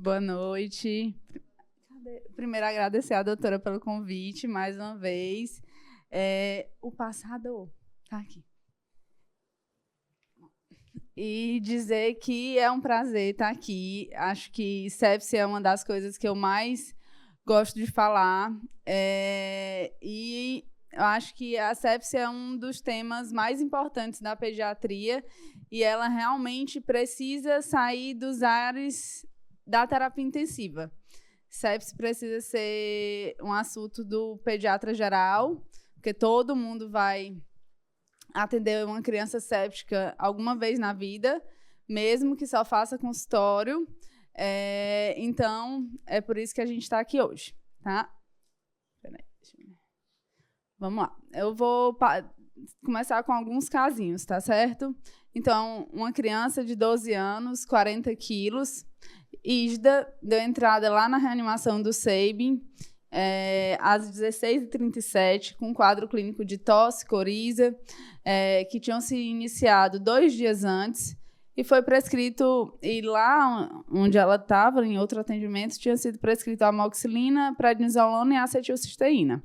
boa noite. Primeiro, agradecer à doutora pelo convite, mais uma vez. O passador está aqui. E dizer que é um prazer estar aqui. Acho que sepse é uma das coisas que eu mais gosto de falar. E eu acho que a sepse é um dos temas mais importantes da pediatria e ela realmente precisa sair dos ares da terapia intensiva. Sepse precisa ser um assunto do pediatra geral, porque todo mundo vai atender uma criança séptica alguma vez na vida, mesmo que só faça consultório. Então, é por isso que a gente está aqui hoje, tá? Peraí, deixa eu ver. Vamos lá. Eu vou começar com alguns casinhos, tá certo? Então, uma criança de 12 anos, 40 quilos, Isda, deu entrada lá na reanimação do SEIB, às 16h37, com quadro clínico de tosse, coriza, que tinham se iniciado 2 dias antes, e foi prescrito, e lá onde ela estava, em outro atendimento, tinha sido prescrito amoxicilina, prednisolona e acetilcisteína.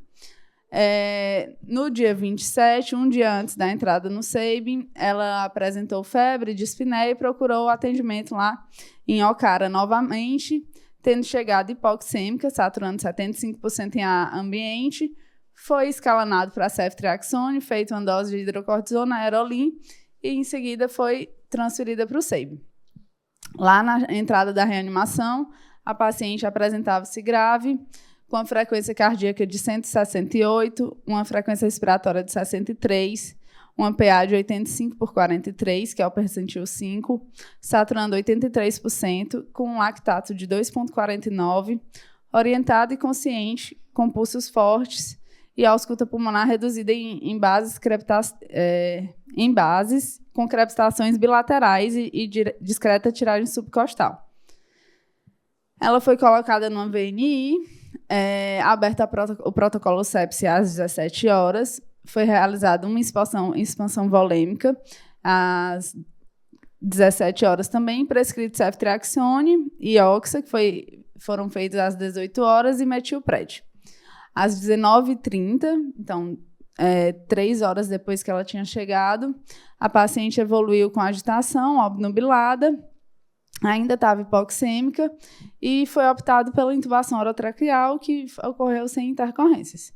No dia 27, um dia antes da entrada no SEIB, ela apresentou febre, dispneia e procurou o atendimento lá em Ocara novamente, tendo chegado hipoxêmica, saturando 75% em ar ambiente, foi escalonado para ceftriaxone, feito uma dose de hidrocortisona, aerolim, e em seguida foi transferida para o SEIB. Lá na entrada da reanimação, a paciente apresentava-se grave, com a frequência cardíaca de 168, uma frequência respiratória de 63, uma PA de 85/43, que é o percentil 5, saturando 83%, com um lactato de 2,49, orientado e consciente, com pulsos fortes e ausculta pulmonar reduzida em bases com crepitações bilaterais e discreta tiragem subcostal. Ela foi colocada numa VNI, aberta o protocolo sepse às 17 horas, foi realizada uma expansão volêmica às 17 horas também, prescrito ceftriaxone e oxa, que foram feitos às 18 horas, e metilpred. Às 19h30, então, 3 horas depois que ela tinha chegado, a paciente evoluiu com agitação, obnubilada, ainda estava hipoxêmica e foi optado pela intubação orotraqueal, que ocorreu sem intercorrências.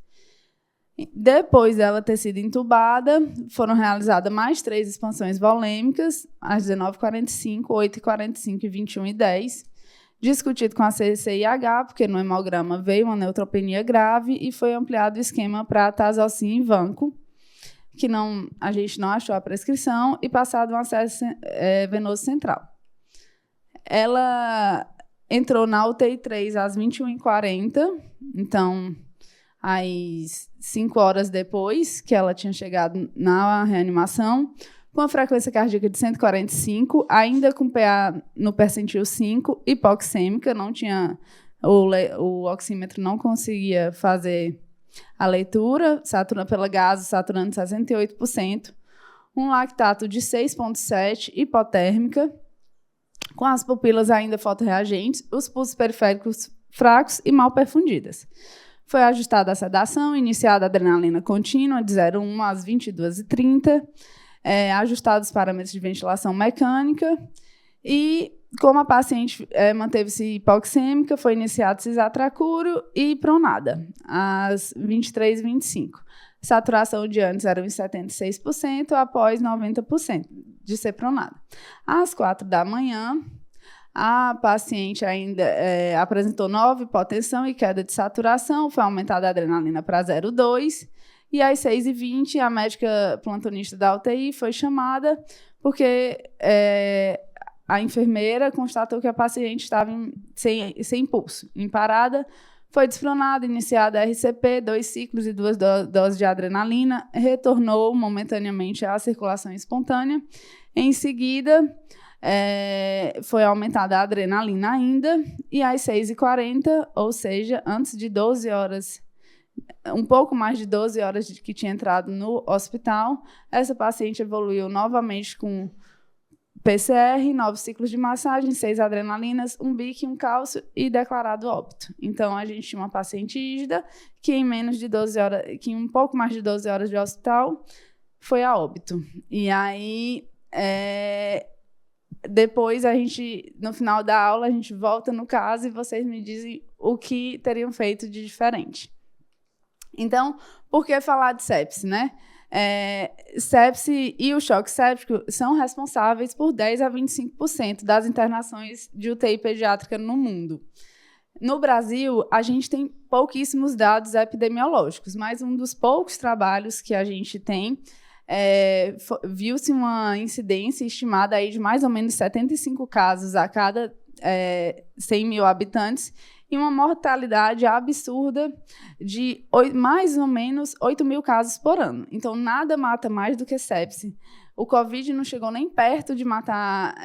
Depois dela ter sido intubada, foram realizadas mais 3 expansões volêmicas, às 19h45, 8h45 e 21h10, discutido com a CCIH, porque no hemograma veio uma neutropenia grave e foi ampliado o esquema para tazocin e vanco, que a gente não achou a prescrição, e passado um acesso venoso central. Ela entrou na UTI 3 às 21h40, então, às 5 horas depois que ela tinha chegado na reanimação, com a frequência cardíaca de 145, ainda com PA no percentil 5, hipoxêmica, não tinha, o oxímetro não conseguia fazer a leitura, pela gaso, saturando 68%, um lactato de 6,7, hipotérmica, com as pupilas ainda fotorreagentes, os pulsos periféricos fracos e mal perfundidas. Foi ajustada a sedação, iniciada a adrenalina contínua de 0,1 às 22h30, ajustados os parâmetros de ventilação mecânica, e como a paciente manteve-se hipoxêmica, foi iniciado cisatracúrio e pronada, às 23h25. Saturação de antes era em 76%, após 90% de ser pronada. Às 4 da manhã, a paciente ainda apresentou nova hipotensão e queda de saturação, foi aumentada a adrenalina para 0,2, e às 6h20, a médica plantonista da UTI foi chamada, porque a enfermeira constatou que a paciente estava sem pulso, em parada. Foi despronada, iniciada a RCP, 2 ciclos e 2 doses de adrenalina, retornou momentaneamente à circulação espontânea. Em seguida, foi aumentada a adrenalina ainda, e às 6h40, ou seja, antes de 12 horas, um pouco mais de 12 horas que tinha entrado no hospital, essa paciente evoluiu novamente com PCR, 9 ciclos de massagem, 6 adrenalinas, um BIC, um cálcio e declarado óbito. Então, a gente tinha uma paciente Ígida que em menos de 12 horas, que em um pouco mais de 12 horas de hospital, foi a óbito. E aí, depois, no final da aula, a gente volta no caso e vocês me dizem o que teriam feito de diferente. Então, por que falar de sepse, né? Sepse e o choque séptico são responsáveis por 10 a 25% das internações de UTI pediátrica no mundo. No Brasil, a gente tem pouquíssimos dados epidemiológicos, mas um dos poucos trabalhos que a gente tem viu-se uma incidência estimada aí de mais ou menos 75 casos a cada 100 mil habitantes, e uma mortalidade absurda de mais ou menos 8 mil casos por ano. Então, nada mata mais do que sepse. O Covid não chegou nem perto de matar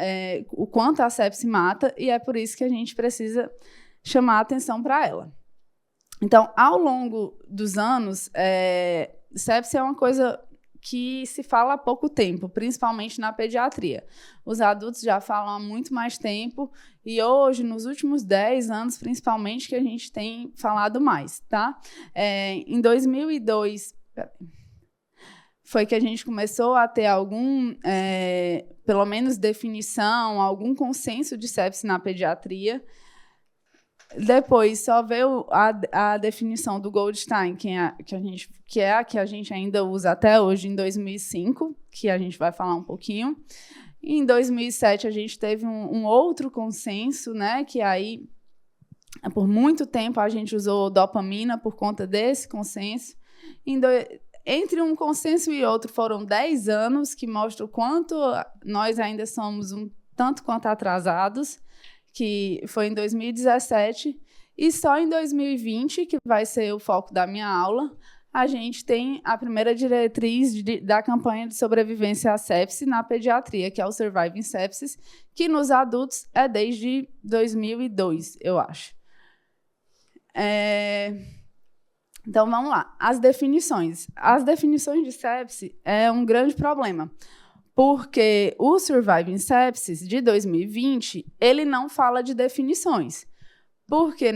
o quanto a sepse mata, e é por isso que a gente precisa chamar a atenção para ela. Então, ao longo dos anos, sepse é uma coisa que se fala há pouco tempo, principalmente na pediatria. Os adultos já falam há muito mais tempo e hoje, nos últimos 10 anos, principalmente, que a gente tem falado mais, tá? Em 2002, foi que a gente começou a ter pelo menos definição, algum consenso de sepse na pediatria. Depois, só veio a definição do Goldstein, que é a que a gente ainda usa até hoje, em 2005, que a gente vai falar um pouquinho. Em 2007, a gente teve um outro consenso, né, que aí, por muito tempo, a gente usou dopamina por conta desse consenso. Entre um consenso e outro, foram 10 anos, que mostram o quanto nós ainda somos um tanto quanto atrasados, que foi em 2017, e só em 2020, que vai ser o foco da minha aula, a gente tem a primeira diretriz da campanha de sobrevivência à sepse na pediatria, que é o Surviving Sepsis, que nos adultos é desde 2002, eu acho. Então, vamos lá. As definições. As definições de sepse é um grande problema, porque o Surviving Sepsis, de 2020, ele não fala de definições. Porque,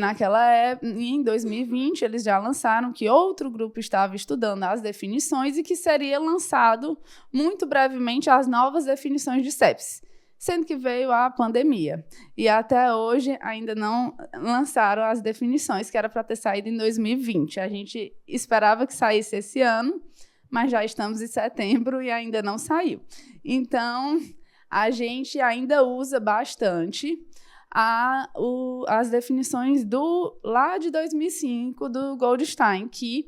em 2020, eles já lançaram que outro grupo estava estudando as definições e que seria lançado, muito brevemente, as novas definições de sepsis, sendo que veio a pandemia. E, até hoje, ainda não lançaram as definições, que era para ter saído em 2020. A gente esperava que saísse esse ano, mas já estamos em setembro e ainda não saiu. Então, a gente ainda usa bastante as definições lá de 2005, do Goldstein, que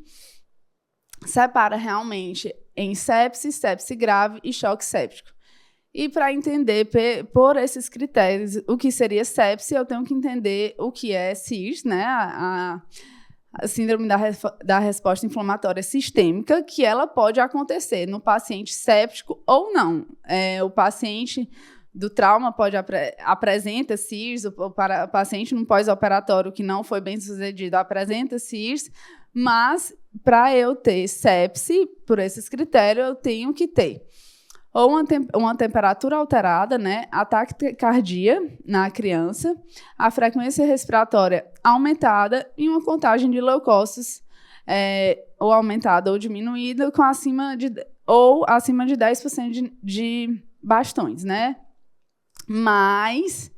separa realmente em sepse, sepse grave e choque séptico. E, para entender, por esses critérios, o que seria sepse, eu tenho que entender o que é SIRS, né? A síndrome da resposta inflamatória sistêmica, que ela pode acontecer no paciente séptico ou não. O paciente do trauma apresenta SIRS, o paciente no pós-operatório que não foi bem sucedido apresenta SIRS, mas para eu ter sepse, por esses critérios, eu tenho que ter ou uma temperatura alterada, né, ataque cardíaco na criança, a frequência respiratória aumentada e uma contagem de leucócitos ou aumentada ou diminuída com acima de 10% de bastões, né? Mais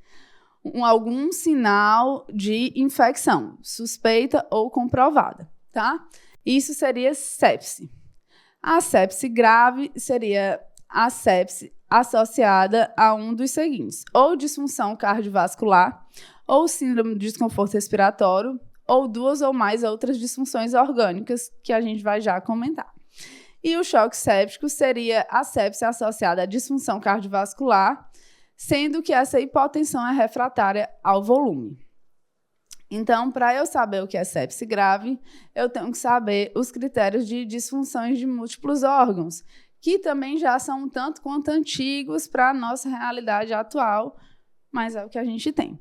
algum sinal de infecção, suspeita ou comprovada, tá? Isso seria sepse. A sepse grave seria a sepse associada a um dos seguintes: ou disfunção cardiovascular, ou síndrome de desconforto respiratório, ou 2 ou mais outras disfunções orgânicas, que a gente vai já comentar. E o choque séptico seria a sepse associada à disfunção cardiovascular, sendo que essa hipotensão é refratária ao volume. Então, para eu saber o que é sepse grave, eu tenho que saber os critérios de disfunções de múltiplos órgãos, que também já são um tanto quanto antigos para a nossa realidade atual, mas é o que a gente tem.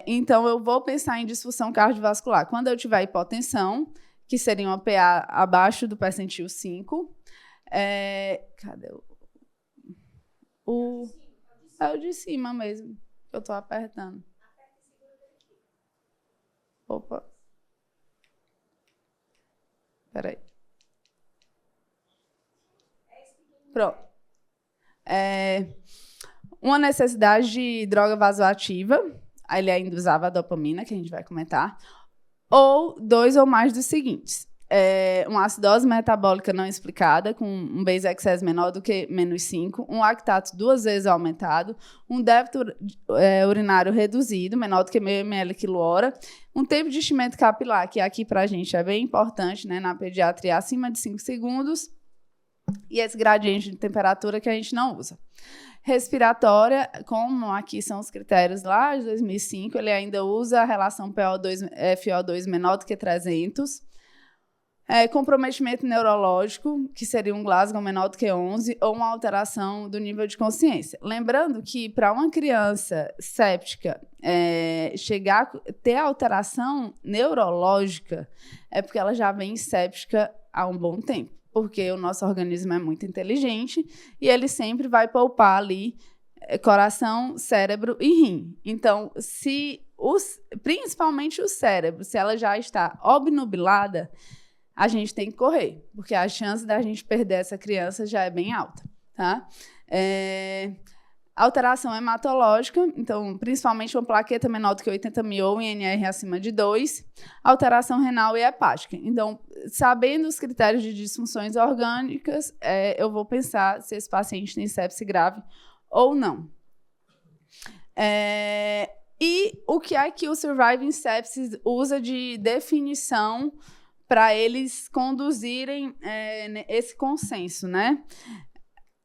Então, eu vou pensar em disfunção cardiovascular quando eu tiver hipotensão, que seria uma PA abaixo do percentil 5. Cadê É o de cima mesmo, que eu estou apertando. Opa. Peraí. Pronto. Uma necessidade de droga vasoativa, ele ainda usava a dopamina, que a gente vai comentar, ou 2 ou mais dos seguintes. Uma acidose metabólica não explicada, com um base excess menor do que -5, um lactato 2 vezes aumentado, um débito urinário reduzido, menor do que meio ml quilo-hora, um tempo de enchimento capilar, que aqui para a gente é bem importante, né, na pediatria, acima de 5 segundos, e esse gradiente de temperatura que a gente não usa. Respiratória, como aqui são os critérios lá de 2005, ele ainda usa a relação FO2 menor do que 300. Comprometimento neurológico, que seria um Glasgow menor do que 11, ou uma alteração do nível de consciência. Lembrando que, para uma criança séptica chegar a ter alteração neurológica, é porque ela já vem séptica há um bom tempo, porque o nosso organismo é muito inteligente e ele sempre vai poupar ali coração, cérebro e rim. Então, principalmente o cérebro, se ela já está obnubilada, a gente tem que correr, porque a chance da gente perder essa criança já é bem alta, tá? Alteração hematológica, então, principalmente uma plaqueta menor do que 80 mil ou INR acima de 2. Alteração renal e hepática. Então, sabendo os critérios de disfunções orgânicas, eu vou pensar se esse paciente tem sepse grave ou não. E o que é que o Surviving Sepsis usa de definição para eles conduzirem esse consenso, né?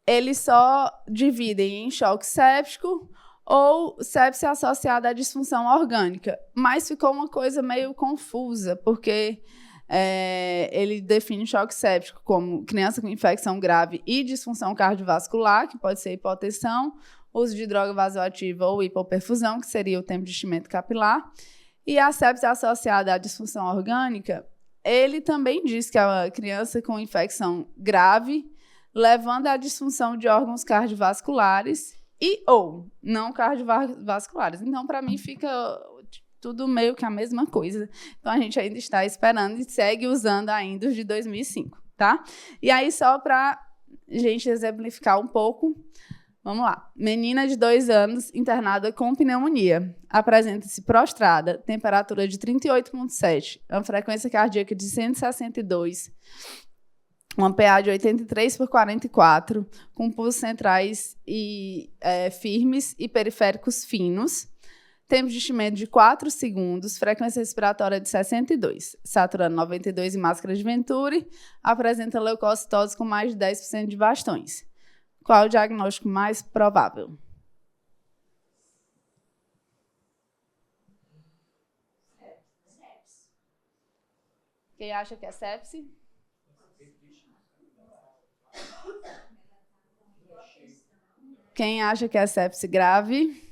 Eles só dividem em choque séptico ou sepse associada à disfunção orgânica. Mas ficou uma coisa meio confusa, porque ele define choque séptico como criança com infecção grave e disfunção cardiovascular, que pode ser hipotensão, uso de droga vasoativa ou hipoperfusão, que seria o tempo de enchimento capilar. E a sepse associada à disfunção orgânica, ele também diz que é uma criança com infecção grave, levando à disfunção de órgãos cardiovasculares e ou não cardiovasculares. Então, para mim, fica tudo meio que a mesma coisa. Então, a gente ainda está esperando e segue usando ainda os de 2005, tá? E aí, só para a gente exemplificar um pouco, vamos lá. Menina de 2 anos, internada com pneumonia. Apresenta-se prostrada, temperatura de 38,7, uma frequência cardíaca de 162, uma PA de 83/44, com pulsos centrais firmes e periféricos finos, tempo de enchimento de 4 segundos, frequência respiratória de 62, saturando 92 em máscara de Venturi, apresenta leucocitose com mais de 10% de bastões. Qual é o diagnóstico mais provável? Quem acha que é sepse? Quem acha que é sepse grave?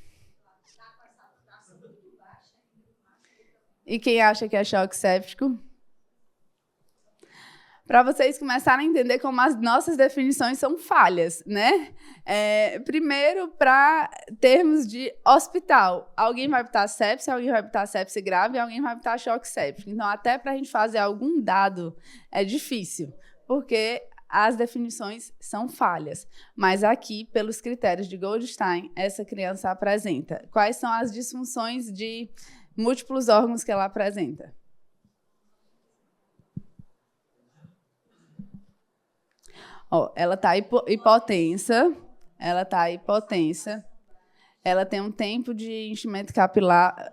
E quem acha que é choque séptico? Para vocês começarem a entender como as nossas definições são falhas, né? Primeiro, para termos de hospital. Alguém vai botar sepse, alguém vai botar sepse grave, alguém vai botar choque séptico. Então, até para a gente fazer algum dado é difícil, porque as definições são falhas. Mas aqui, pelos critérios de Goldstein, essa criança apresenta. Quais são as disfunções de múltiplos órgãos que ela apresenta? Ela está hipotensa, ela tem um tempo de enchimento capilar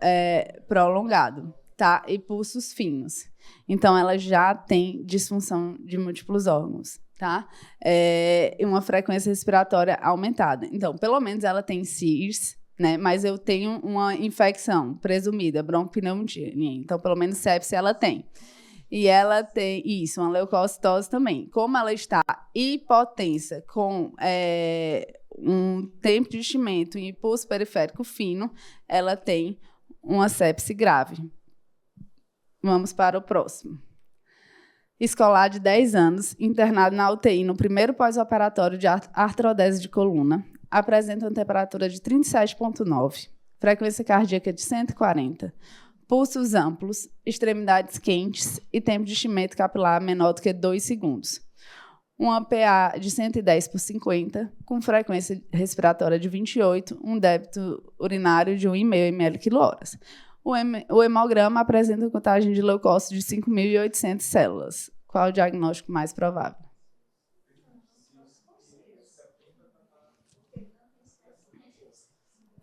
prolongado, tá? E pulsos finos. Então, ela já tem disfunção de múltiplos órgãos, tá? E uma frequência respiratória aumentada. Então, pelo menos ela tem CIRS, né? Mas eu tenho uma infecção presumida, bronquopneumonia. Então, pelo menos sepse ela tem. E ela tem, uma leucocitose também. Como ela está hipotensa, com um tempo de enchimento e pulso periférico fino, ela tem uma sepse grave. Vamos para o próximo. Escolar de 10 anos, internado na UTI no primeiro pós-operatório de artrodese de coluna. apresentam temperatura de 37,9, frequência cardíaca de 140, pulsos amplos, extremidades quentes e tempo de enchimento capilar menor do que 2 segundos. Uma PA de 110/50, com frequência respiratória de 28, um débito urinário de 1,5 ml/kg. O hemograma apresenta contagem de leucócitos de 5.800 células. Qual é o diagnóstico mais provável?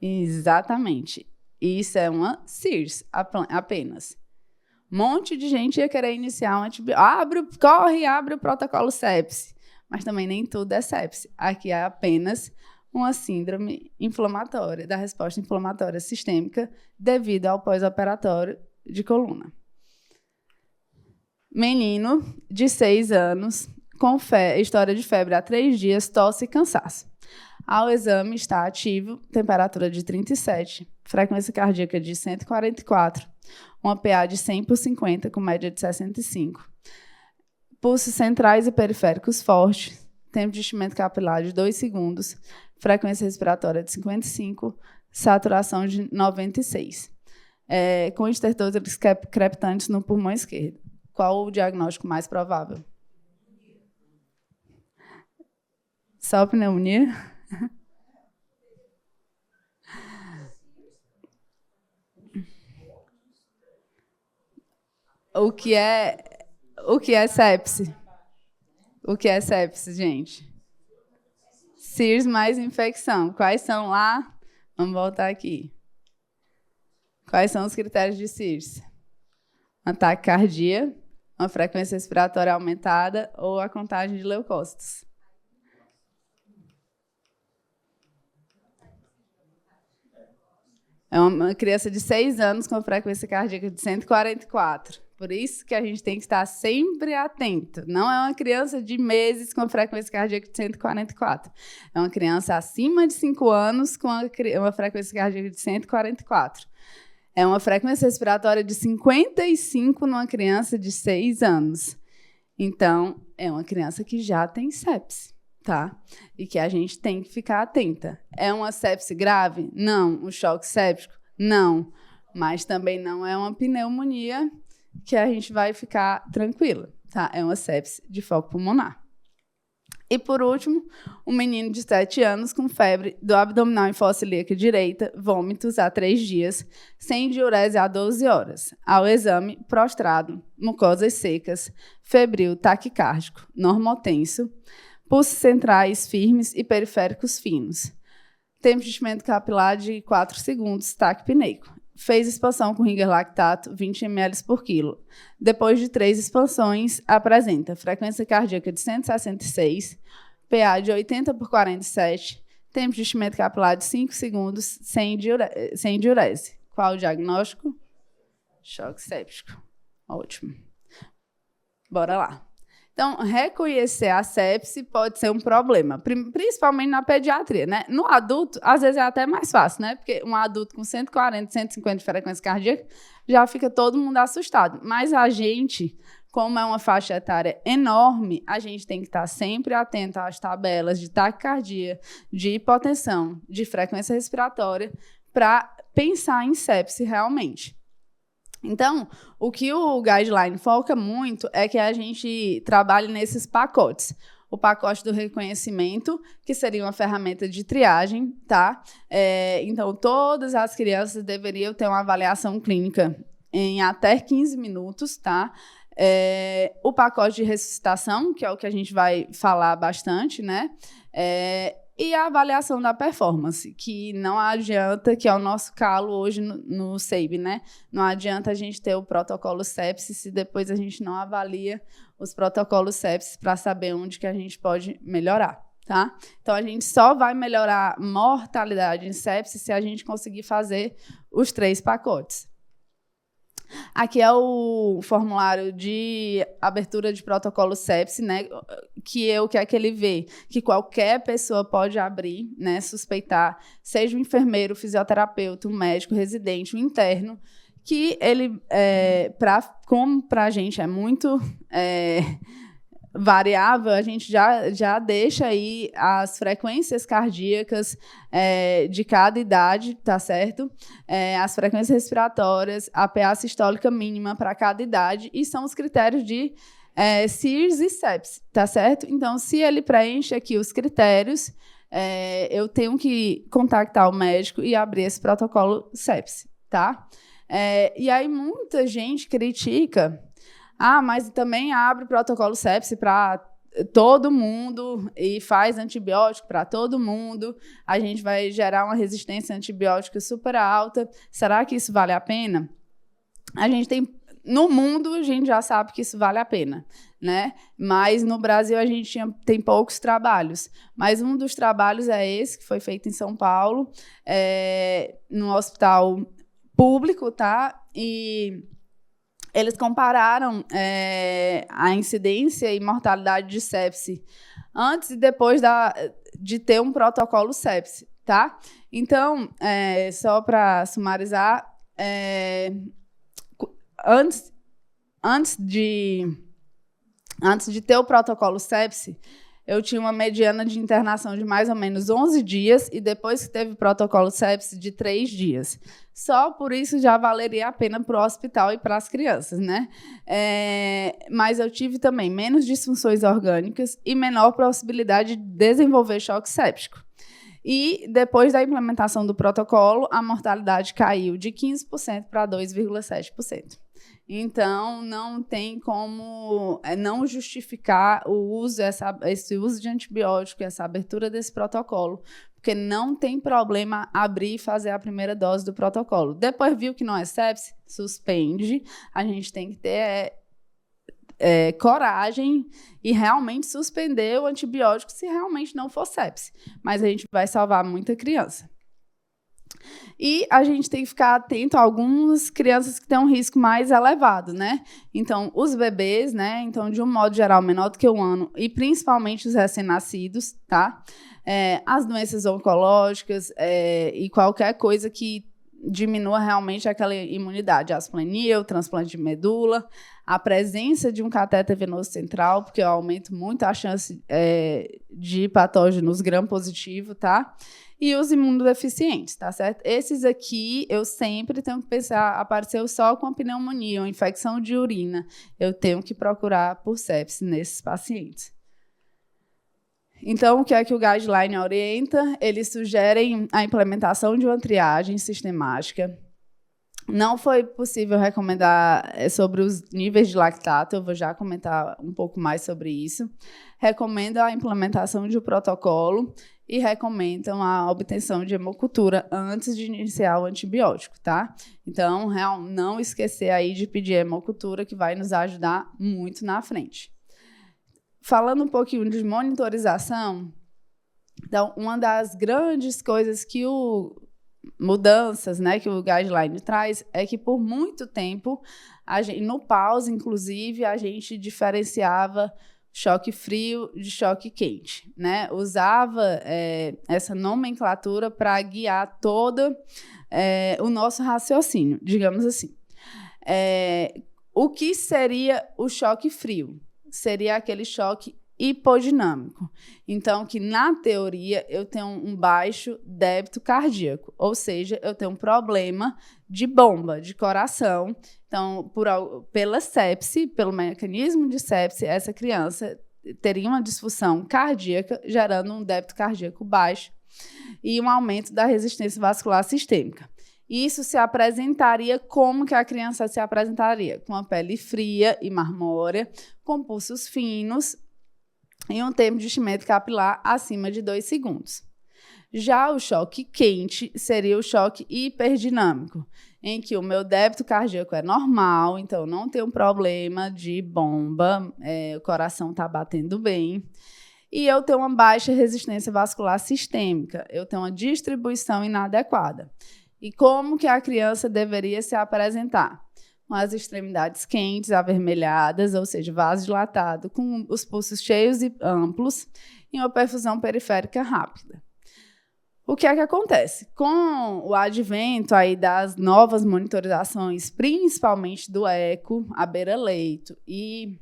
Exatamente. Isso é uma SIRS apenas. Um monte de gente ia querer iniciar um antibiótico. Abre o protocolo sepse. Mas também nem tudo é sepse. Aqui é apenas uma síndrome inflamatória, da resposta inflamatória sistêmica devido ao pós-operatório de coluna. Menino de 6 anos, com história de febre há 3 dias, tosse e cansaço. Ao exame está ativo, temperatura de 37, frequência cardíaca de 144, uma PA de 100/50 com média de 65. Pulsos centrais e periféricos fortes, tempo de enchimento capilar de 2 segundos, frequência respiratória de 55, saturação de 96. Com estertores crepitantes no pulmão esquerdo. Qual o diagnóstico mais provável? Só pneumonia? O que é sepse? O que é sepse, gente? SIRS mais infecção. Quais são lá? Vamos voltar aqui. Quais são os critérios de SIRS? Uma taquicardia, uma frequência respiratória aumentada ou a contagem de leucócitos. É uma criança de 6 anos com frequência cardíaca de 144. Por isso que a gente tem que estar sempre atento. Não é uma criança de meses com frequência cardíaca de 144. É uma criança acima de 5 anos com uma frequência cardíaca de 144. É uma frequência respiratória de 55 numa criança de 6 anos. Então, é uma criança que já tem sepse, tá? E que a gente tem que ficar atenta. É uma sepse grave? Não. Um choque séptico? Não. Mas também não é uma pneumonia que a gente vai ficar tranquila, tá? É uma sepse de foco pulmonar. E, por último, um menino de 7 anos com febre do abdominal infocilíaca direita, vômitos há 3 dias, sem diurese há 12 horas. Ao exame, prostrado, mucosas secas, febril, taquicárdico, normotenso, pulsos centrais firmes e periféricos finos. Tempo de enchimento capilar de 4 segundos, taquipneico. Fez expansão com Ringer lactato, 20 ml por quilo. Depois de 3 expansões, apresenta frequência cardíaca de 166, PA de 80/47, tempo de enchimento capilar de 5 segundos, sem diurese. Qual o diagnóstico? Choque séptico. Ótimo. Bora lá. Então, reconhecer a sepse pode ser um problema, principalmente na pediatria, né? No adulto, às vezes é até mais fácil, né? Porque um adulto com 140, 150 de frequência cardíaca, já fica todo mundo assustado. Mas a gente, como é uma faixa etária enorme, a gente tem que estar sempre atento às tabelas de taquicardia, de hipotensão, de frequência respiratória, para pensar em sepse realmente. Então, o que o guideline foca muito é que a gente trabalhe nesses pacotes. O pacote do reconhecimento, que seria uma ferramenta de triagem, tá? Então, todas as crianças deveriam ter uma avaliação clínica em até 15 minutos, tá? O pacote de ressuscitação, que é o que a gente vai falar bastante, né? E a avaliação da performance, que não adianta, que é o nosso calo hoje no SEIB, né? Não adianta a gente ter o protocolo sepsis se depois a gente não avalia os protocolos sepsis para saber onde que a gente pode melhorar, tá? Então, a gente só vai melhorar mortalidade em sepsis se a gente conseguir fazer os 3 pacotes. Aqui é o formulário de abertura de protocolo sepsis, né? O que é que ele vê? Que qualquer pessoa pode abrir, né? Suspeitar, seja um enfermeiro, fisioterapeuta, um médico, residente, um interno, que ele, como para a gente é muito variável, a gente já deixa aí as frequências cardíacas de cada idade, tá certo? As frequências respiratórias, a PA sistólica mínima para cada idade, e são os critérios de CIRS e sepse, tá certo? Então, se ele preenche aqui os critérios, eu tenho que contactar o médico e abrir esse protocolo sepse, tá? E aí muita gente critica, mas também abre protocolo sepse para todo mundo e faz antibiótico para todo mundo, a gente vai gerar uma resistência antibiótica super alta, será que isso vale a pena? No mundo, a gente já sabe que isso vale a pena, né? Mas no Brasil a gente tem poucos trabalhos. Mas um dos trabalhos é esse, que foi feito em São Paulo, no hospital público, tá? E eles compararam a incidência e mortalidade de sepse antes e depois de ter um protocolo sepse, tá? Então, só para sumarizar, antes de ter o protocolo sepse, eu tinha uma mediana de internação de mais ou menos 11 dias e depois que teve o protocolo sepse, de 3 dias. Só por isso já valeria a pena para o hospital e para as crianças, né? Mas eu tive também menos disfunções orgânicas e menor possibilidade de desenvolver choque séptico. E depois da implementação do protocolo, a mortalidade caiu de 15% para 2,7%. Então, não tem como não justificar esse uso de antibiótico, essa abertura desse protocolo, porque não tem problema abrir e fazer a primeira dose do protocolo. Depois viu que não é sepse, suspende. A gente tem que ter coragem e realmente suspender o antibiótico se realmente não for sepse. Mas a gente vai salvar muita criança. E a gente tem que ficar atento a algumas crianças que têm um risco mais elevado, né? Então, os bebês, né? Então, de um modo geral, menor do que 1 ano, e principalmente os recém-nascidos, tá? As doenças oncológicas e qualquer coisa que diminua realmente aquela imunidade, asplenia, o transplante de medula, a presença de um catéter venoso central, porque eu aumento muito a chance de patógenos gram-positivo, tá? E os imunodeficientes, tá certo? Esses aqui, eu sempre tenho que pensar, apareceu só com a pneumonia ou infecção de urina, eu tenho que procurar por sepse nesses pacientes. Então, o que é que o guideline orienta? Eles sugerem a implementação de uma triagem sistemática. Não foi possível recomendar sobre os níveis de lactato, eu vou já comentar um pouco mais sobre isso. Recomendam a implementação de um protocolo e recomendam a obtenção de hemocultura antes de iniciar o antibiótico, tá? Então, não esquecer aí de pedir hemocultura, que vai nos ajudar muito na frente. Falando um pouquinho de monitorização, então, uma das grandes coisas que mudanças, né, que o guideline traz é que, por muito tempo, no pause, inclusive, a gente diferenciava choque frio de choque quente, né? Usava essa nomenclatura para guiar todo o nosso raciocínio, digamos assim. O que seria o choque frio? Seria aquele choque hipodinâmico. Então, que na teoria eu tenho um baixo débito cardíaco, ou seja, eu tenho um problema de bomba, de coração. Então, pela sepse, pelo mecanismo de sepse, essa criança teria uma disfunção cardíaca, gerando um débito cardíaco baixo e um aumento da resistência vascular sistêmica. Isso se apresentaria como que a criança se apresentaria? Com a pele fria e marmórea, com pulsos finos e um tempo de enchimento capilar acima de 2 segundos. Já o choque quente seria o choque hiperdinâmico, em que o meu débito cardíaco é normal, então não tem um problema de bomba, o coração está batendo bem, e eu tenho uma baixa resistência vascular sistêmica, eu tenho uma distribuição inadequada. E como que a criança deveria se apresentar? Com as extremidades quentes, avermelhadas, ou seja, vasodilatado, com os pulsos cheios e amplos, e uma perfusão periférica rápida. O que é que acontece? Com o advento aí das novas monitorizações, principalmente do eco, a beira-leito e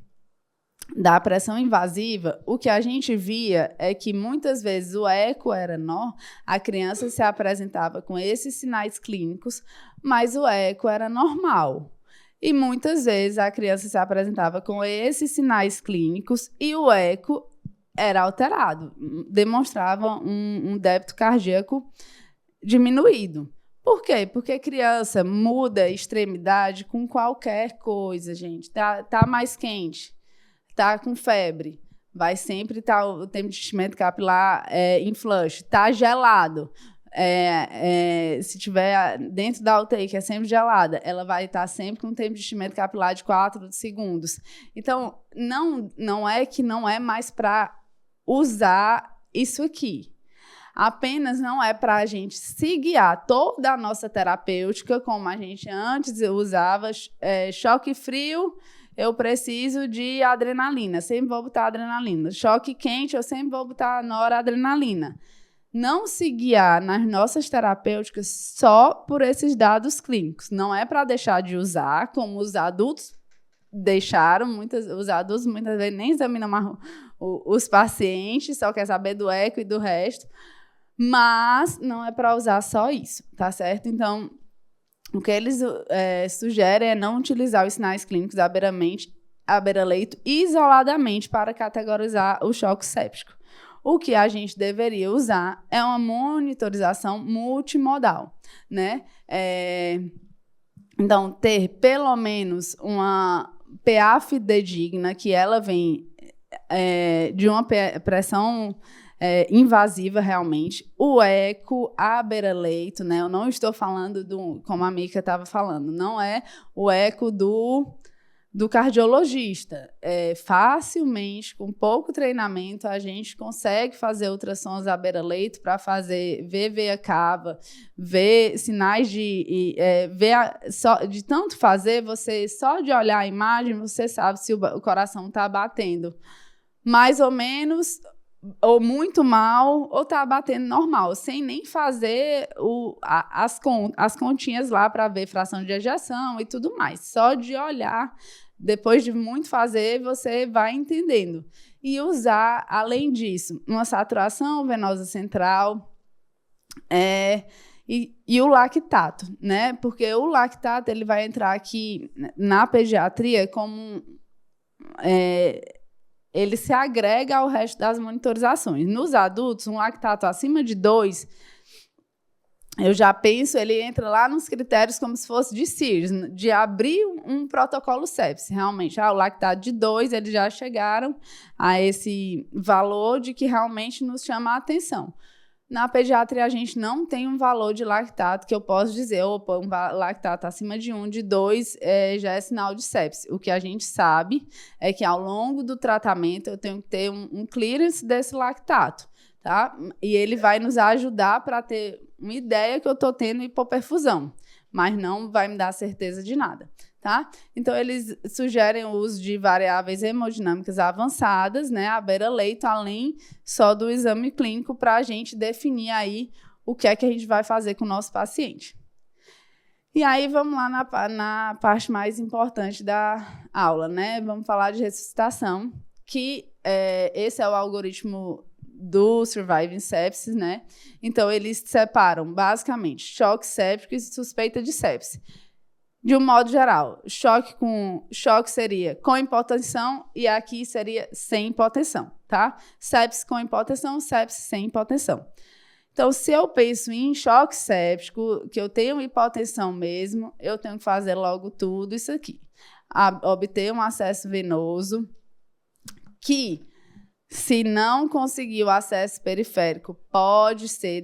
da pressão invasiva, o que a gente via é que muitas vezes o eco era a criança se apresentava com esses sinais clínicos, mas o eco era normal. E muitas vezes a criança se apresentava com esses sinais clínicos e o eco era alterado, demonstrava um débito cardíaco diminuído. Por quê? Porque a criança muda a extremidade com qualquer coisa, gente. Tá mais quente, tá com febre, vai sempre estar o tempo de enchimento capilar em flush. Tá gelado, se tiver dentro da UTI, que é sempre gelada, ela vai estar sempre com um tempo de enchimento capilar de 4 segundos. Então, não é que não é mais para usar isso aqui. Apenas não é para a gente se guiar toda a nossa terapêutica, como a gente antes usava, choque frio, eu preciso de adrenalina, sempre vou botar adrenalina. Choque quente, eu sempre vou botar noradrenalina. Não se guiar nas nossas terapêuticas só por esses dados clínicos. Não é para deixar de usar, como os adultos deixaram, os adultos muitas vezes nem examinam mais os pacientes, só quer saber do eco e do resto, mas não é para usar só isso, tá certo? Então, o que eles sugerem é não utilizar os sinais clínicos à beira-leito isoladamente para categorizar o choque séptico. O que a gente deveria usar é uma monitorização multimodal, né? Então, ter pelo menos uma PA fidedigna, que ela vem de uma pressão invasiva realmente, o eco à beira-leito, né? Eu não estou falando como a Mica estava falando, não é o eco do cardiologista. Facilmente, com pouco treinamento, a gente consegue fazer ultrassons à beira-leito para ver veia cava, ver sinais de tanto fazer, você só de olhar a imagem, você sabe se o coração está batendo mais ou menos, ou muito mal, ou está batendo normal, sem nem fazer as continhas lá para ver fração de ejeção e tudo mais. Só de olhar, depois de muito fazer, você vai entendendo. E usar, além disso, uma saturação venosa central e o lactato, né? Porque o lactato ele vai entrar aqui na pediatria como ele se agrega ao resto das monitorizações. Nos adultos, um lactato acima de 2, eu já penso, ele entra lá nos critérios como se fosse de CIRS, de abrir um protocolo sepsis. Realmente, o lactato de 2, eles já chegaram a esse valor de que realmente nos chama a atenção. Na pediatria, a gente não tem um valor de lactato que eu posso dizer, opa, um lactato acima de 1, de 2 já é sinal de sepsis. O que a gente sabe é que ao longo do tratamento eu tenho que ter um clearance desse lactato, tá? E ele vai nos ajudar para ter uma ideia que eu estou tendo hipoperfusão, mas não vai me dar certeza de nada. Tá? Então, eles sugerem o uso de variáveis hemodinâmicas avançadas, né, à beira-leito, além só do exame clínico, para a gente definir aí o que é que a gente vai fazer com o nosso paciente. E aí, vamos lá na parte mais importante da aula, né? Vamos falar de ressuscitação, que esse é o algoritmo do Surviving Sepsis, né? Então, eles separam, basicamente, choque séptico e suspeita de sepsis. De um modo geral, choque seria com hipotensão e aqui seria sem hipotensão, tá? Sepsis com hipotensão, sepsis sem hipotensão. Então, se eu penso em choque séptico, que eu tenho hipotensão mesmo, eu tenho que fazer logo tudo isso aqui. Obter um acesso venoso que, se não conseguir o acesso periférico,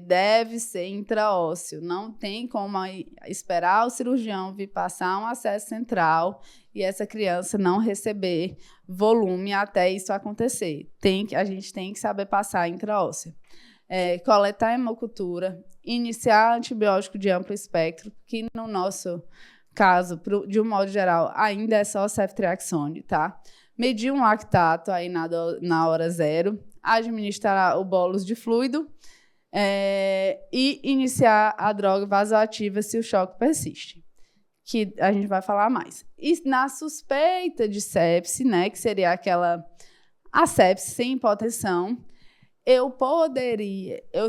deve ser intraósseo. Não tem como esperar o cirurgião vir passar um acesso central e essa criança não receber volume até isso acontecer. A gente tem que saber passar intraósseo. Coletar hemocultura, iniciar antibiótico de amplo espectro, que no nosso caso, de um modo geral, ainda é só ceftriaxone, tá? Medir um lactato aí na hora 0, administrar o bolus de fluido e iniciar a droga vasoativa se o choque persiste. que a gente vai falar mais. E na suspeita de sepse, né, que seria a sepse sem hipotensão, eu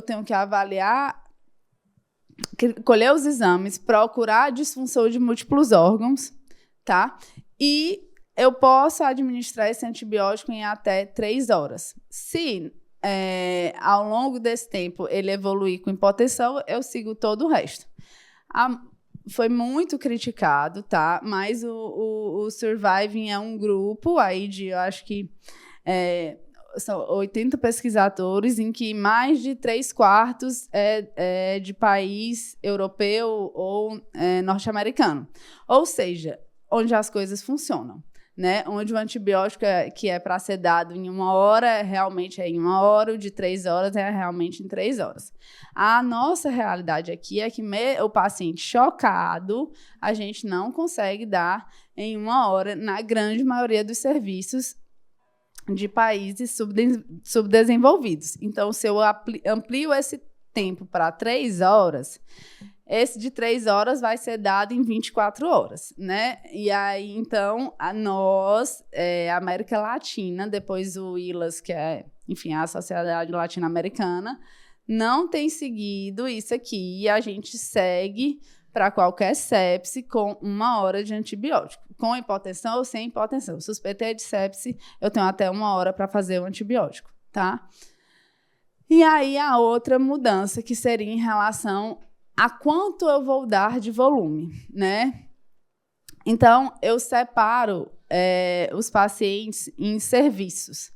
tenho que avaliar, colher os exames, procurar a disfunção de múltiplos órgãos, tá? E eu posso administrar esse antibiótico em até 3 horas. Se ao longo desse tempo ele evoluir com hipotensão, eu sigo todo o resto. Foi muito criticado, tá? Mas o Surviving é um grupo aí eu acho que são 80 pesquisadores, em que mais de 3/4 é de país europeu ou norte-americano. Ou seja, onde as coisas funcionam, né? Onde o antibiótico que é para ser dado em 1 hora, realmente é em 1 hora, o de 3 horas é realmente em 3 horas. A nossa realidade aqui é que o paciente chocado, a gente não consegue dar em 1 hora na grande maioria dos serviços de países subdesenvolvidos. Então, se eu amplio esse tempo para 3 horas, esse de 3 horas vai ser dado em 24 horas, né? E aí, então, nós, América Latina, depois o ILAS, que é, enfim, a Sociedade Latino-Americana, não tem seguido isso aqui, e a gente segue para qualquer sepse com 1 hora de antibiótico, com hipotensão ou sem hipotensão. Suspeitei de sepse, eu tenho até 1 hora para fazer o antibiótico, tá? E aí, a outra mudança, que seria em relação a quanto eu vou dar de volume, né? Então, eu separo os pacientes em serviços.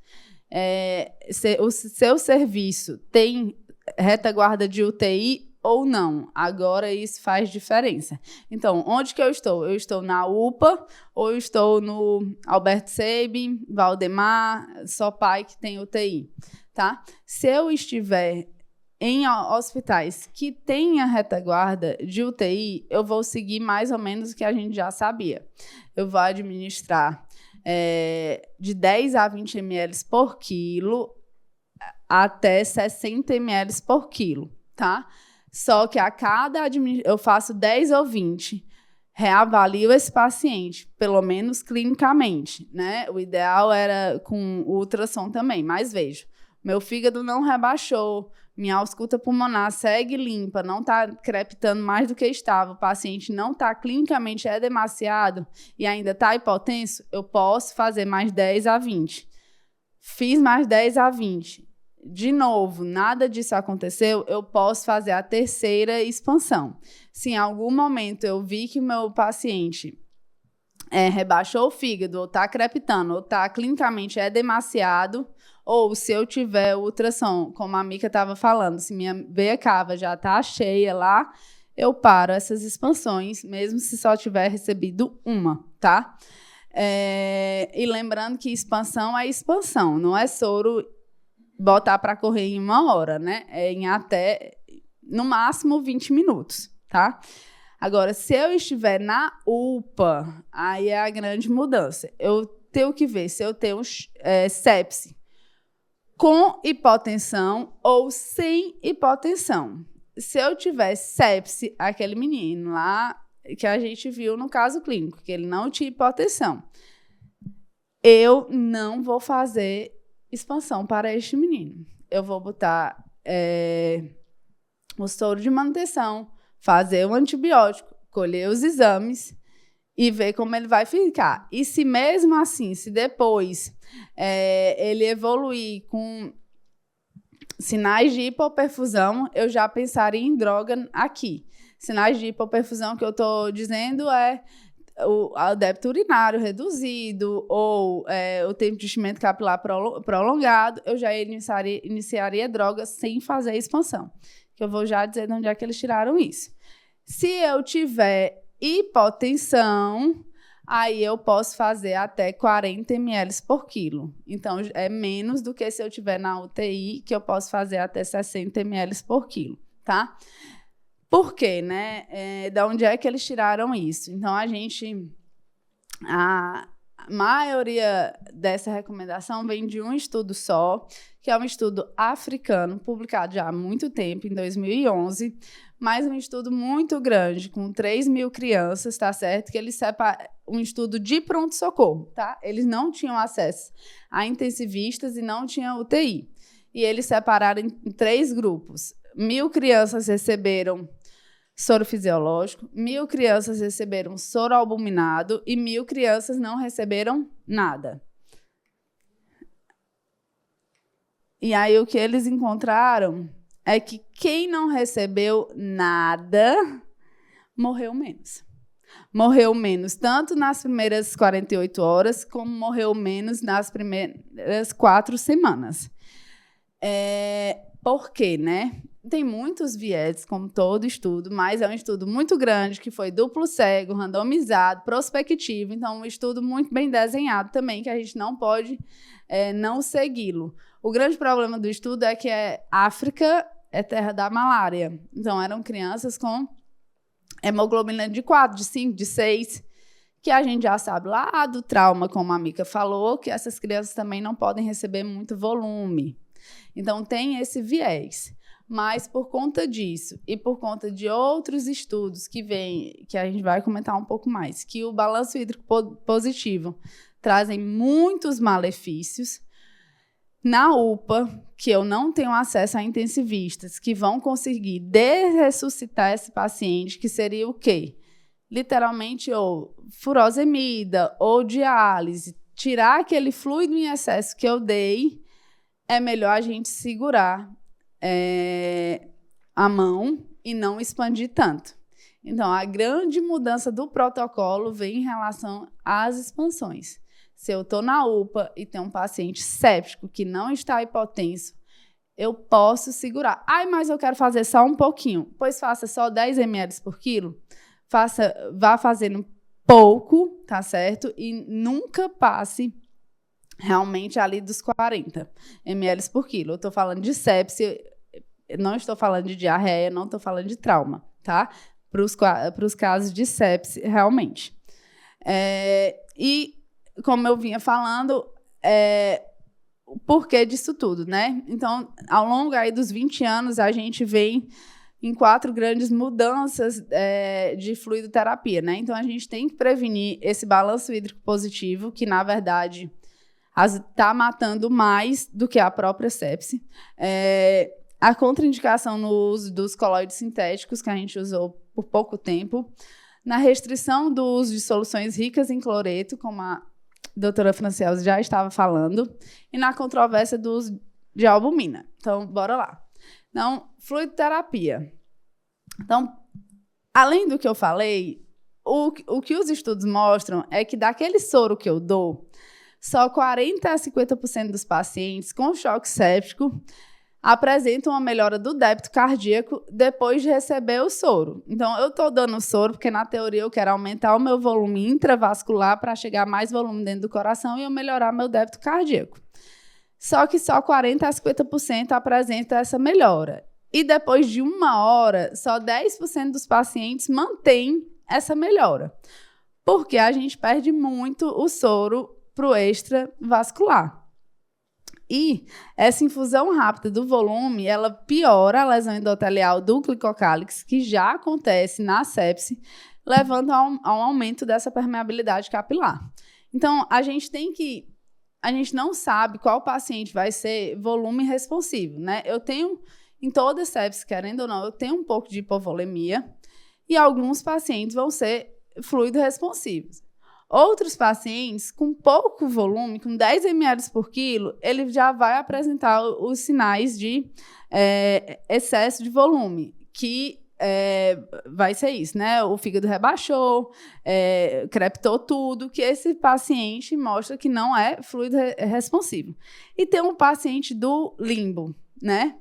O seu serviço tem retaguarda de UTI ou não. Agora, isso faz diferença. Então, onde que eu estou? Eu estou na UPA ou eu estou no Alberto Sabin, Valdemar, Sopai, que tem UTI, tá? Se eu estiver em hospitais que tenha retaguarda de UTI, eu vou seguir mais ou menos o que a gente já sabia. Eu vou administrar de 10 a 20 ml por quilo até 60 ml por quilo, tá? Só que a cada eu faço 10 ou 20, reavalio esse paciente, pelo menos clinicamente, né? O ideal era com ultrassom também, mas vejo, meu fígado não rebaixou, minha ausculta pulmonar segue limpa, não está crepitando mais do que estava, o paciente não está clinicamente edemaciado e ainda está hipotenso, eu posso fazer mais 10 a 20. Fiz mais 10 a 20. De novo, nada disso aconteceu, eu posso fazer a terceira expansão. Se em algum momento eu vi que o meu paciente rebaixou o fígado, ou está crepitando, ou está clinicamente edemaciado, ou se eu tiver ultrassom, como a Mica estava falando, se minha veia cava já está cheia lá, eu paro essas expansões, mesmo se só tiver recebido uma, tá? E lembrando que expansão é expansão, não é soro botar para correr em 1 hora, né? Em até, no máximo, 20 minutos, tá? Agora, se eu estiver na UPA, aí é a grande mudança. Eu tenho que ver se eu tenho sepse com hipotensão ou sem hipotensão. Se eu tiver sepse, aquele menino lá que a gente viu no caso clínico, que ele não tinha hipotensão, eu não vou fazer expansão para este menino. Eu vou botar o soro de manutenção, fazer o antibiótico, colher os exames e ver como ele vai ficar. E se mesmo assim, se depois ele evoluir com sinais de hipoperfusão, eu já pensaria em droga aqui. Sinais de hipoperfusão que eu estou dizendo o débito urinário reduzido ou o tempo de enchimento capilar prolongado, eu já iniciaria drogas sem fazer expansão. Que eu vou já dizer de onde é que eles tiraram isso. Se eu tiver hipotensão, aí eu posso fazer até 40 ml por quilo. Então, é menos do que se eu tiver na UTI, que eu posso fazer até 60 ml por quilo, tá? Por quê, né? Da onde é que eles tiraram isso? Então, a maioria dessa recomendação vem de um estudo só, que é um estudo africano, publicado já há muito tempo, em 2011, mas um estudo muito grande, com 3.000 crianças, tá certo? Que eles um estudo de pronto-socorro, tá? Eles não tinham acesso a intensivistas e não tinham UTI. E eles separaram em 3 grupos. 1.000 crianças receberam soro fisiológico, 1.000 crianças receberam soro albuminado e 1.000 crianças não receberam nada. E aí o que eles encontraram é que quem não recebeu nada morreu menos. Morreu menos tanto nas primeiras 48 horas, como morreu menos nas primeiras 4 semanas. Por quê, né? Tem muitos vieses, como todo estudo, mas é um estudo muito grande, que foi duplo cego, randomizado, prospectivo, então um estudo muito bem desenhado também, que a gente não pode não segui-lo. O grande problema do estudo é que África é terra da malária. Então, eram crianças com hemoglobina de 4, de 5, de 6, que a gente já sabe lá do trauma, como a Mica falou, que essas crianças também não podem receber muito volume. Então, tem esse viés. Mas, por conta disso e por conta de outros estudos que a gente vai comentar um pouco mais, que o balanço hídrico positivo trazem muitos malefícios. Na UPA, que eu não tenho acesso a intensivistas que vão conseguir ressuscitar esse paciente, que seria o quê? Literalmente, ou furosemida, ou diálise, tirar aquele fluido em excesso que eu dei, é melhor a gente segurar a mão e não expandir tanto. Então, a grande mudança do protocolo vem em relação às expansões. Se eu estou na UPA e tem um paciente séptico que não está hipotenso, eu posso segurar. Mas eu quero fazer só um pouquinho. Pois faça só 10 ml por quilo. Vá fazendo pouco, tá certo? E nunca passe realmente ali dos 40 ml por quilo. Eu estou falando de sepse, não estou falando de diarreia, não estou falando de trauma, tá? Para os casos de sepse, realmente. E como eu vinha falando, o porquê disso tudo, né? Então, ao longo aí dos 20 anos, a gente vem em 4 grandes mudanças de fluidoterapia, né? Então, a gente tem que prevenir esse balanço hídrico positivo, que, na verdade, está matando mais do que a própria sepse. A contraindicação no uso dos colóides sintéticos, que a gente usou por pouco tempo. Na restrição do uso de soluções ricas em cloreto, como a doutora Franciele já estava falando, e na controvérsia do uso de albumina. Então, bora lá. Então, fluidoterapia. Então, além do que eu falei, o que os estudos mostram é que daquele soro que eu dou, só 40% a 50% dos pacientes com choque séptico apresentam uma melhora do débito cardíaco depois de receber o soro. Então, eu estou dando o soro porque, na teoria, eu quero aumentar o meu volume intravascular para chegar mais volume dentro do coração e eu melhorar meu débito cardíaco. Só que só 40% a 50% apresenta essa melhora. E depois de 1 hora, só 10% dos pacientes mantém essa melhora. Porque a gente perde muito o soro para o extravascular. E essa infusão rápida do volume, ela piora a lesão endotelial do glicocálix, que já acontece na sepse, levando a um aumento dessa permeabilidade capilar. Então, a gente não sabe qual paciente vai ser volume responsivo, né? Eu tenho, em toda sepse, querendo ou não, eu tenho um pouco de hipovolemia e alguns pacientes vão ser fluido responsivos. Outros pacientes, com pouco volume, com 10 ml por quilo, ele já vai apresentar os sinais de excesso de volume, que vai ser isso, né? O fígado rebaixou, crepitou tudo, que esse paciente mostra que não é fluido responsivo. E tem um paciente do limbo, né?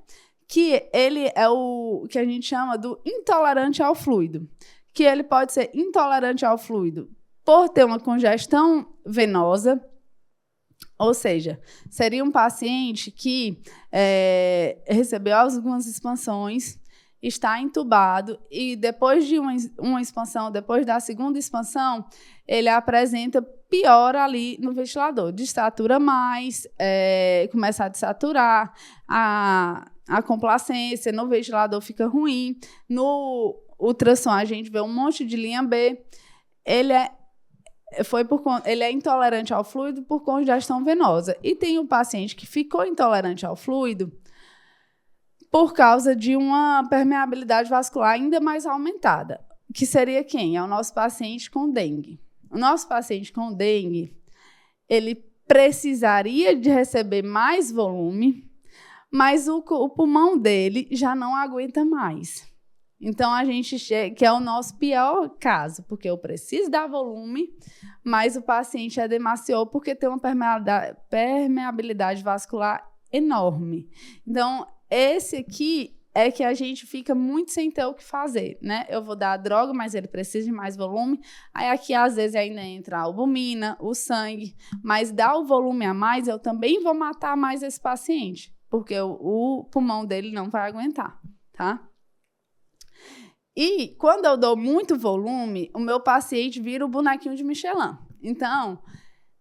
Que ele é o que a gente chama do intolerante ao fluido, que ele pode ser intolerante ao fluido por ter uma congestão venosa, ou seja, seria um paciente que recebeu algumas expansões, está entubado e depois de uma expansão, depois da segunda expansão, ele apresenta pior ali no ventilador, desatura mais, começa a desaturar, a complacência, no ventilador fica ruim, no ultrassom a gente vê um monte de linha B. Ele é intolerante ao fluido por congestão venosa. E tem o paciente que ficou intolerante ao fluido por causa de uma permeabilidade vascular ainda mais aumentada. Que seria quem? É o nosso paciente com dengue. O nosso paciente com dengue, ele precisaria de receber mais volume, mas o pulmão dele já não aguenta mais. Então, a gente chega, que é o nosso pior caso, porque eu preciso dar volume, mas o paciente edemaciou porque tem uma permeabilidade vascular enorme. Então, esse aqui é que a gente fica muito sem ter o que fazer, né? Eu vou dar a droga, mas ele precisa de mais volume. Aí aqui, às vezes, ainda entra a albumina, o sangue, mas dá o volume a mais, eu também vou matar mais esse paciente, porque o pulmão dele não vai aguentar, tá? E quando eu dou muito volume, o meu paciente vira o bonequinho de Michelin. Então,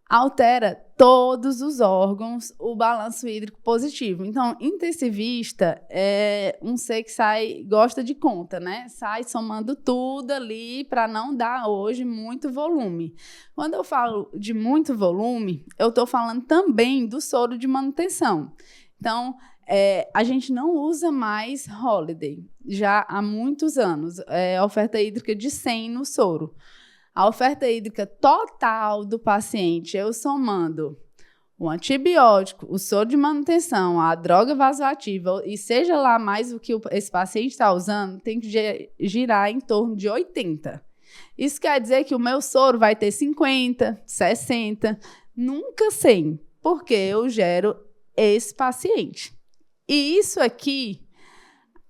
altera todos os órgãos o balanço hídrico positivo. Então, intensivista é um ser que gosta de conta, né? Sai somando tudo ali para não dar hoje muito volume. Quando eu falo de muito volume, eu estou falando também do soro de manutenção. Então, a gente não usa mais Holiday, já há muitos anos. A oferta hídrica de 100 no soro. A oferta hídrica total do paciente, eu somando o antibiótico, o soro de manutenção, a droga vasoativa, e seja lá mais o que esse paciente está usando, tem que girar em torno de 80. Isso quer dizer que o meu soro vai ter 50, 60, nunca 100, porque eu gero esse paciente. E isso aqui,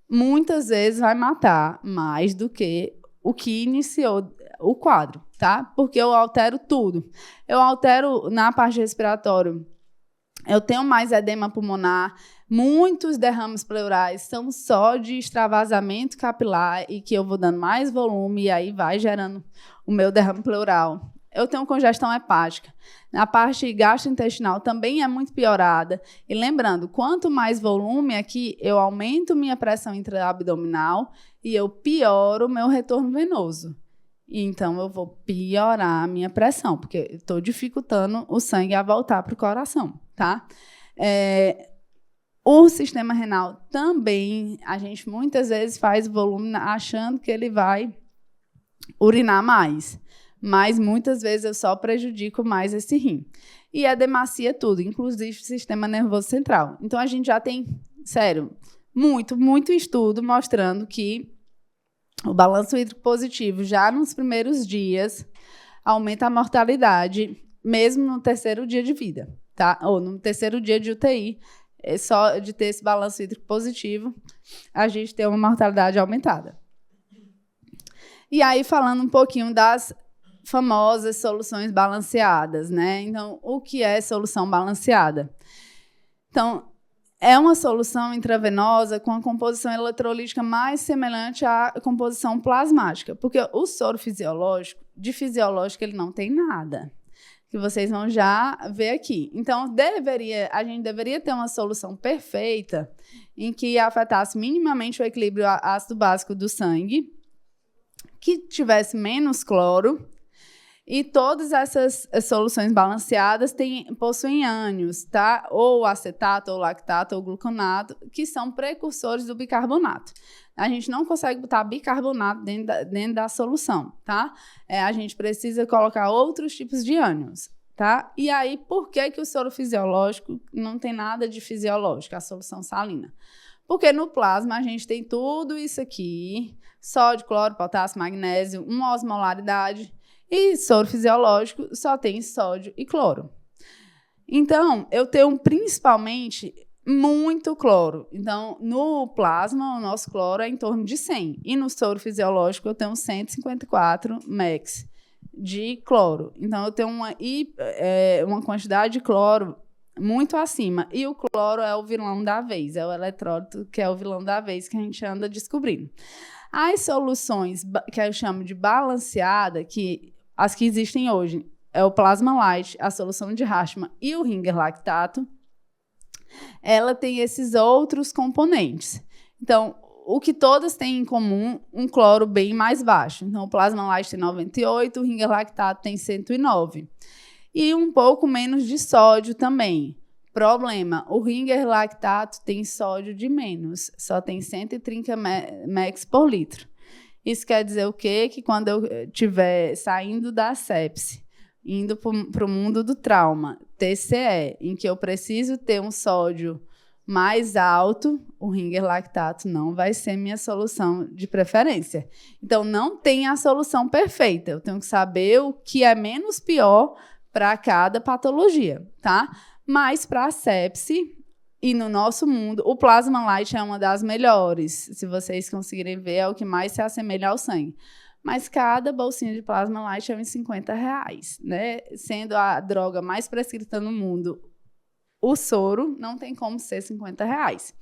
muitas vezes, vai matar mais do que o que iniciou o quadro, tá? Porque eu altero tudo. Eu altero na parte respiratória. Eu tenho mais edema pulmonar, muitos derrames pleurais são só de extravasamento capilar e que eu vou dando mais volume e aí vai gerando o meu derrame pleural. Eu tenho congestão hepática. Na parte gastrointestinal também é muito piorada. E lembrando, quanto mais volume aqui, eu aumento minha pressão intraabdominal e eu pioro o meu retorno venoso. E então, eu vou piorar a minha pressão, porque estou dificultando o sangue a voltar para o coração, tá? O sistema renal também, a gente muitas vezes faz volume achando que ele vai urinar mais. Mas muitas vezes eu só prejudico mais esse rim. E edemacia tudo, inclusive o sistema nervoso central. Então, a gente já tem, sério, muito estudo mostrando que o balanço hídrico positivo, já nos primeiros dias, aumenta a mortalidade, mesmo no terceiro dia de vida, tá? Ou no terceiro dia de UTI, só de ter esse balanço hídrico positivo, a gente tem uma mortalidade aumentada. E aí, falando um pouquinho das famosas soluções balanceadas, né? Então, o que é solução balanceada? Então, é uma solução intravenosa com a composição eletrolítica mais semelhante à composição plasmática, porque o soro fisiológico, de fisiológico, ele não tem nada, que vocês vão já ver aqui. Então, a gente deveria ter uma solução perfeita em que afetasse minimamente o equilíbrio ácido básico do sangue, que tivesse menos cloro. E todas essas soluções balanceadas possuem ânions, tá? Ou acetato, ou lactato, ou gluconato, que são precursores do bicarbonato. A gente não consegue botar bicarbonato dentro da solução, tá? A gente precisa colocar outros tipos de ânions, tá? E aí, por que o soro fisiológico não tem nada de fisiológico, a solução salina? Porque no plasma a gente tem tudo isso aqui, sódio, cloro, potássio, magnésio, uma osmolaridade. E soro fisiológico só tem sódio e cloro. Então, eu tenho principalmente muito cloro. Então, no plasma, o nosso cloro é em torno de 100. E no soro fisiológico, eu tenho 154 max de cloro. Então, eu tenho uma quantidade de cloro muito acima. E o cloro é o vilão da vez, é o eletrólito que é o vilão da vez que a gente anda descobrindo. As soluções que eu chamo de balanceada, as que existem hoje, é o Plasma Light, a solução de Rashman e o Ringer Lactato. ela tem esses outros componentes. Então, o que todas têm em comum, um cloro bem mais baixo. Então, o Plasma Light tem 98, o Ringer Lactato tem 109. E um pouco menos de sódio também. Problema, o Ringer Lactato tem sódio de menos, só tem 130 mEq por litro. Isso quer dizer o quê? Que quando eu estiver saindo da sepse, indo para o mundo do trauma, TCE, em que eu preciso ter um sódio mais alto, o Ringer Lactato não vai ser minha solução de preferência. Então, não tem a solução perfeita. Eu tenho que saber o que é menos pior para cada patologia, tá? Mas para a sepse e no nosso mundo, o Plasma Light é uma das melhores. Se vocês conseguirem ver, é o que mais se assemelha ao sangue. Mas cada bolsinha de Plasma Light é uns R$50, né? Sendo a droga mais prescrita no mundo, o soro não tem como ser R$50.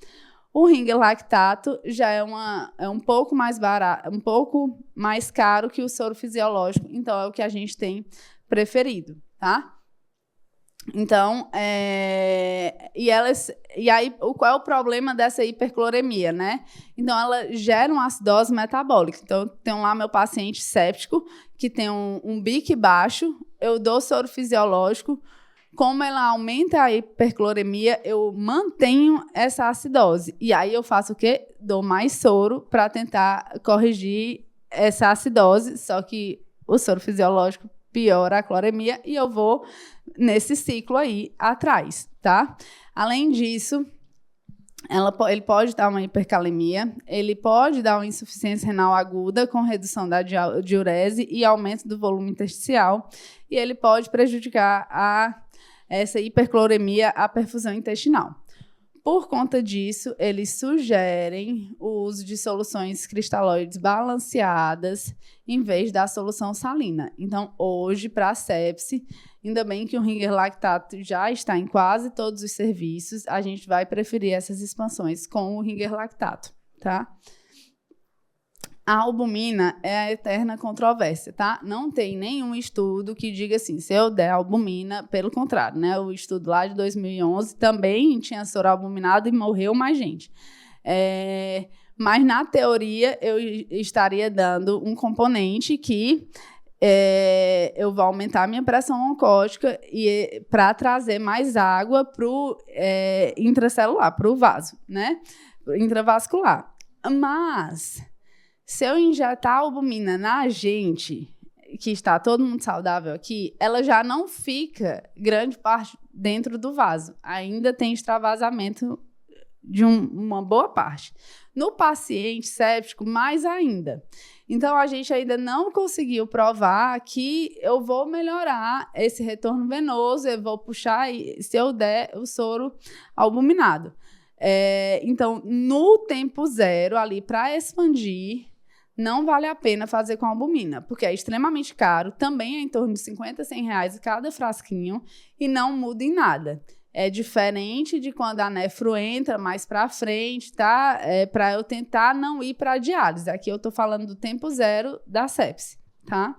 O Ringer Lactato já é um pouco mais barato, um pouco mais caro que o soro fisiológico, então é o que a gente tem preferido, tá? Então, e aí, qual é o problema dessa hipercloremia, né? Então, ela gera uma acidose metabólica. Então, eu tenho lá meu paciente séptico, que tem um BIC baixo, eu dou soro fisiológico, como ela aumenta a hipercloremia, eu mantenho essa acidose. E aí, eu faço o quê? Dou mais soro para tentar corrigir essa acidose, só que o soro fisiológico piora a cloremia e eu vou nesse ciclo aí atrás, tá? Além disso, ele pode dar uma hipercalemia, ele pode dar uma insuficiência renal aguda com redução da diurese e aumento do volume intersticial, e ele pode prejudicar essa hipercloremia, a perfusão intestinal. Por conta disso, eles sugerem o uso de soluções cristalóides balanceadas em vez da solução salina. Então, hoje, para a sepse, ainda bem que o Ringer Lactato já está em quase todos os serviços, a gente vai preferir essas expansões com o Ringer Lactato, tá? A albumina é a eterna controvérsia, tá? Não tem nenhum estudo que diga assim, se eu der albumina, pelo contrário, né? O estudo lá de 2011 também tinha soro albuminado e morreu mais gente. Mas, na teoria, eu estaria dando um componente que eu vou aumentar a minha pressão oncótica para trazer mais água para o intracelular, para o vaso, né? Intravascular. Mas, se eu injetar albumina na gente, que está todo mundo saudável aqui, ela já não fica grande parte dentro do vaso. Ainda tem extravasamento de uma boa parte. No paciente séptico, mais ainda. Então, a gente ainda não conseguiu provar que eu vou melhorar esse retorno venoso, eu vou puxar, se eu der o soro albuminado. Então, no tempo zero, ali, para expandir, não vale a pena fazer com albumina, porque é extremamente caro, também é em torno de R$50 a R$100 cada frasquinho e não muda em nada. É diferente de quando a nefro entra mais para frente, tá? Para eu tentar não ir para a diálise. Aqui eu estou falando do tempo zero da sepse, tá?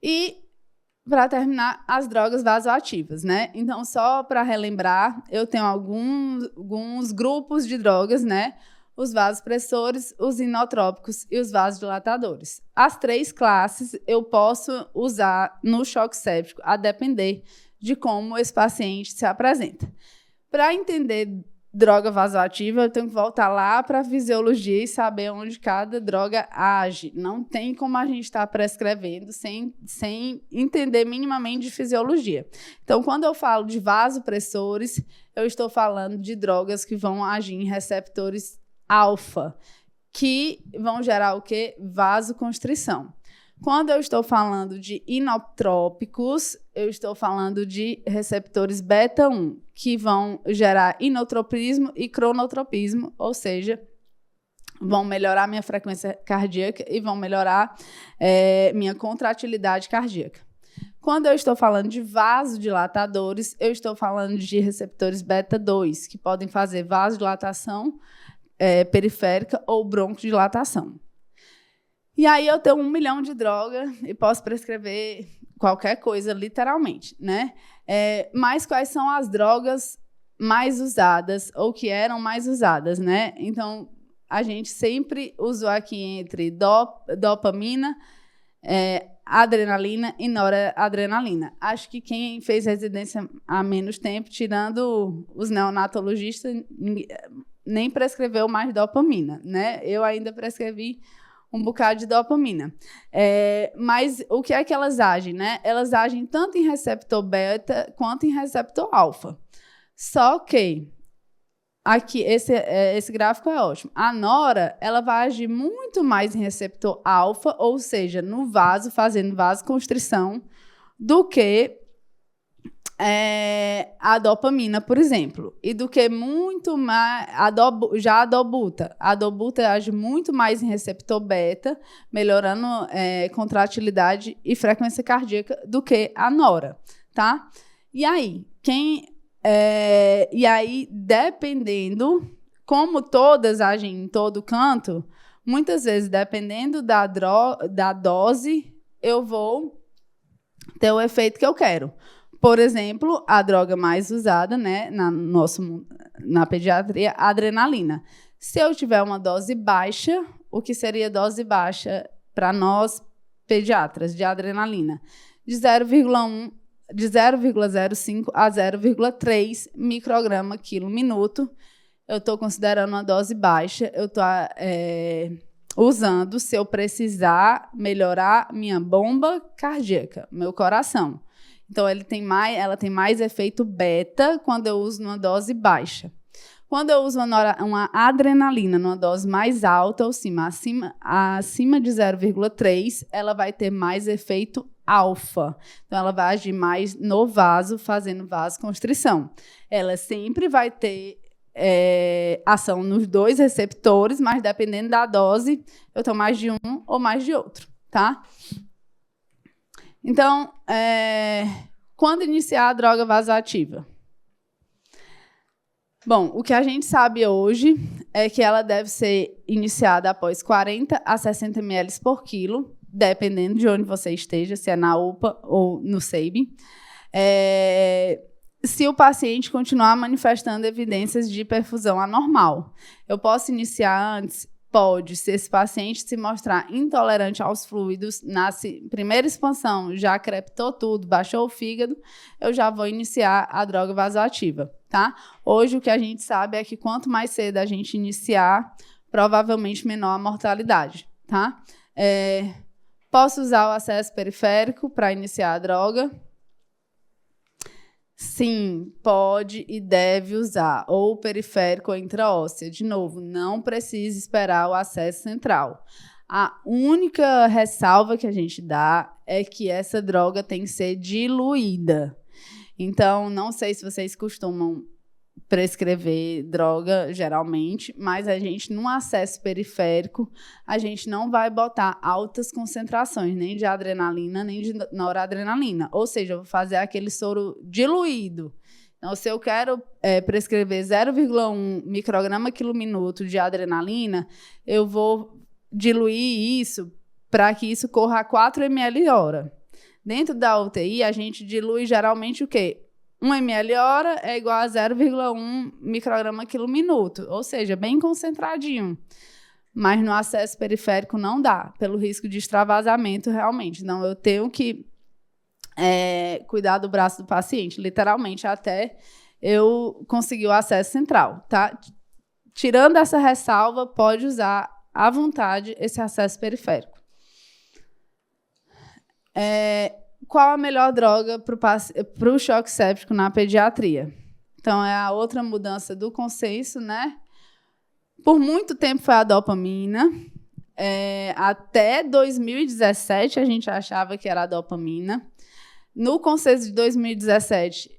E, para terminar, as drogas vasoativas, né? Então, só para relembrar, eu tenho alguns grupos de drogas, né? Os vasopressores, os inotrópicos e os vasodilatadores. As 3 classes eu posso usar no choque séptico, a depender de como esse paciente se apresenta. Para entender droga vasoativa, eu tenho que voltar lá para a fisiologia e saber onde cada droga age. Não tem como a gente estar prescrevendo sem entender minimamente de fisiologia. Então, quando eu falo de vasopressores, eu estou falando de drogas que vão agir em receptores alfa, que vão gerar o quê? Vasoconstrição. Quando eu estou falando de inotrópicos, eu estou falando de receptores beta-1, que vão gerar inotropismo e cronotropismo, ou seja, vão melhorar minha frequência cardíaca e vão melhorar minha contratilidade cardíaca. Quando eu estou falando de vasodilatadores, eu estou falando de receptores beta-2, que podem fazer vasodilatação periférica ou broncodilatação. E aí eu tenho 1 milhão de drogas e posso prescrever qualquer coisa, literalmente, né? Mas quais são as drogas mais usadas ou que eram mais usadas, né? Então, a gente sempre usou aqui entre dopamina, adrenalina e noradrenalina. Acho que quem fez residência há menos tempo, tirando os neonatologistas, nem prescreveu mais dopamina, né? Eu ainda prescrevi um bocado de dopamina. Mas o que é que elas agem, né? Elas agem tanto em receptor beta quanto em receptor alfa. Só que aqui, esse gráfico é ótimo. A nora, ela vai agir muito mais em receptor alfa, ou seja, no vaso, fazendo vasoconstrição, do que a dopamina, por exemplo. E do que muito mais já a dobuta. A dobuta age muito mais em receptor beta, melhorando contratilidade e frequência cardíaca do que a nora, tá? E aí, dependendo, como todas agem em todo canto, muitas vezes, dependendo da dose, eu vou ter o efeito que eu quero. Por exemplo, a droga mais usada, né, na pediatria, a adrenalina. Se eu tiver uma dose baixa, o que seria dose baixa para nós, pediatras, de adrenalina? De 0,05 a 0,3 micrograma quilo minuto. Eu estou considerando uma dose baixa. Eu estou usando se eu precisar melhorar minha bomba cardíaca, meu coração. Então, ela tem mais efeito beta quando eu uso numa dose baixa. Quando eu uso uma adrenalina numa dose mais alta, ou acima de 0,3, ela vai ter mais efeito alfa. Então, ela vai agir mais no vaso, fazendo vasoconstrição. Ela sempre vai ter ação nos dois receptores, mas dependendo da dose, eu tomo mais de um ou mais de outro, tá? Então, quando iniciar a droga vasoativa? Bom, o que a gente sabe hoje é que ela deve ser iniciada após 40 a 60 ml por quilo, dependendo de onde você esteja, se é na UPA ou no SEIB. Se o paciente continuar manifestando evidências de perfusão anormal. Eu posso iniciar antes? Pode, se esse paciente se mostrar intolerante aos fluidos, na primeira expansão já crepitou tudo, baixou o fígado, eu já vou iniciar a droga vasoativa, tá? Hoje o que a gente sabe é que quanto mais cedo a gente iniciar, provavelmente menor a mortalidade, tá? Posso usar o acesso periférico para iniciar a droga? Sim, pode e deve usar, ou periférico ou intraóssea. De novo, não precisa esperar o acesso central. A única ressalva que a gente dá é que essa droga tem que ser diluída. Então, não sei se vocês costumam prescrever droga, geralmente, mas a gente, num acesso periférico, a gente não vai botar altas concentrações, nem de adrenalina, nem de noradrenalina. Ou seja, eu vou fazer aquele soro diluído. Então, se eu quero prescrever 0,1 micrograma quilo minuto de adrenalina, eu vou diluir isso para que isso corra a 4 ml hora. Dentro da UTI, a gente dilui geralmente o quê? 1 ml hora é igual a 0,1 micrograma quilo minuto, ou seja, bem concentradinho. Mas no acesso periférico não dá, pelo risco de extravasamento realmente. Então, eu tenho que cuidar do braço do paciente, literalmente, até eu conseguir o acesso central, tá? Tirando essa ressalva, pode usar à vontade esse acesso periférico. Qual a melhor droga para o choque séptico na pediatria? Então, é a outra mudança do consenso, né? Por muito tempo foi a dopamina. Até 2017, a gente achava que era a dopamina. No consenso de 2017,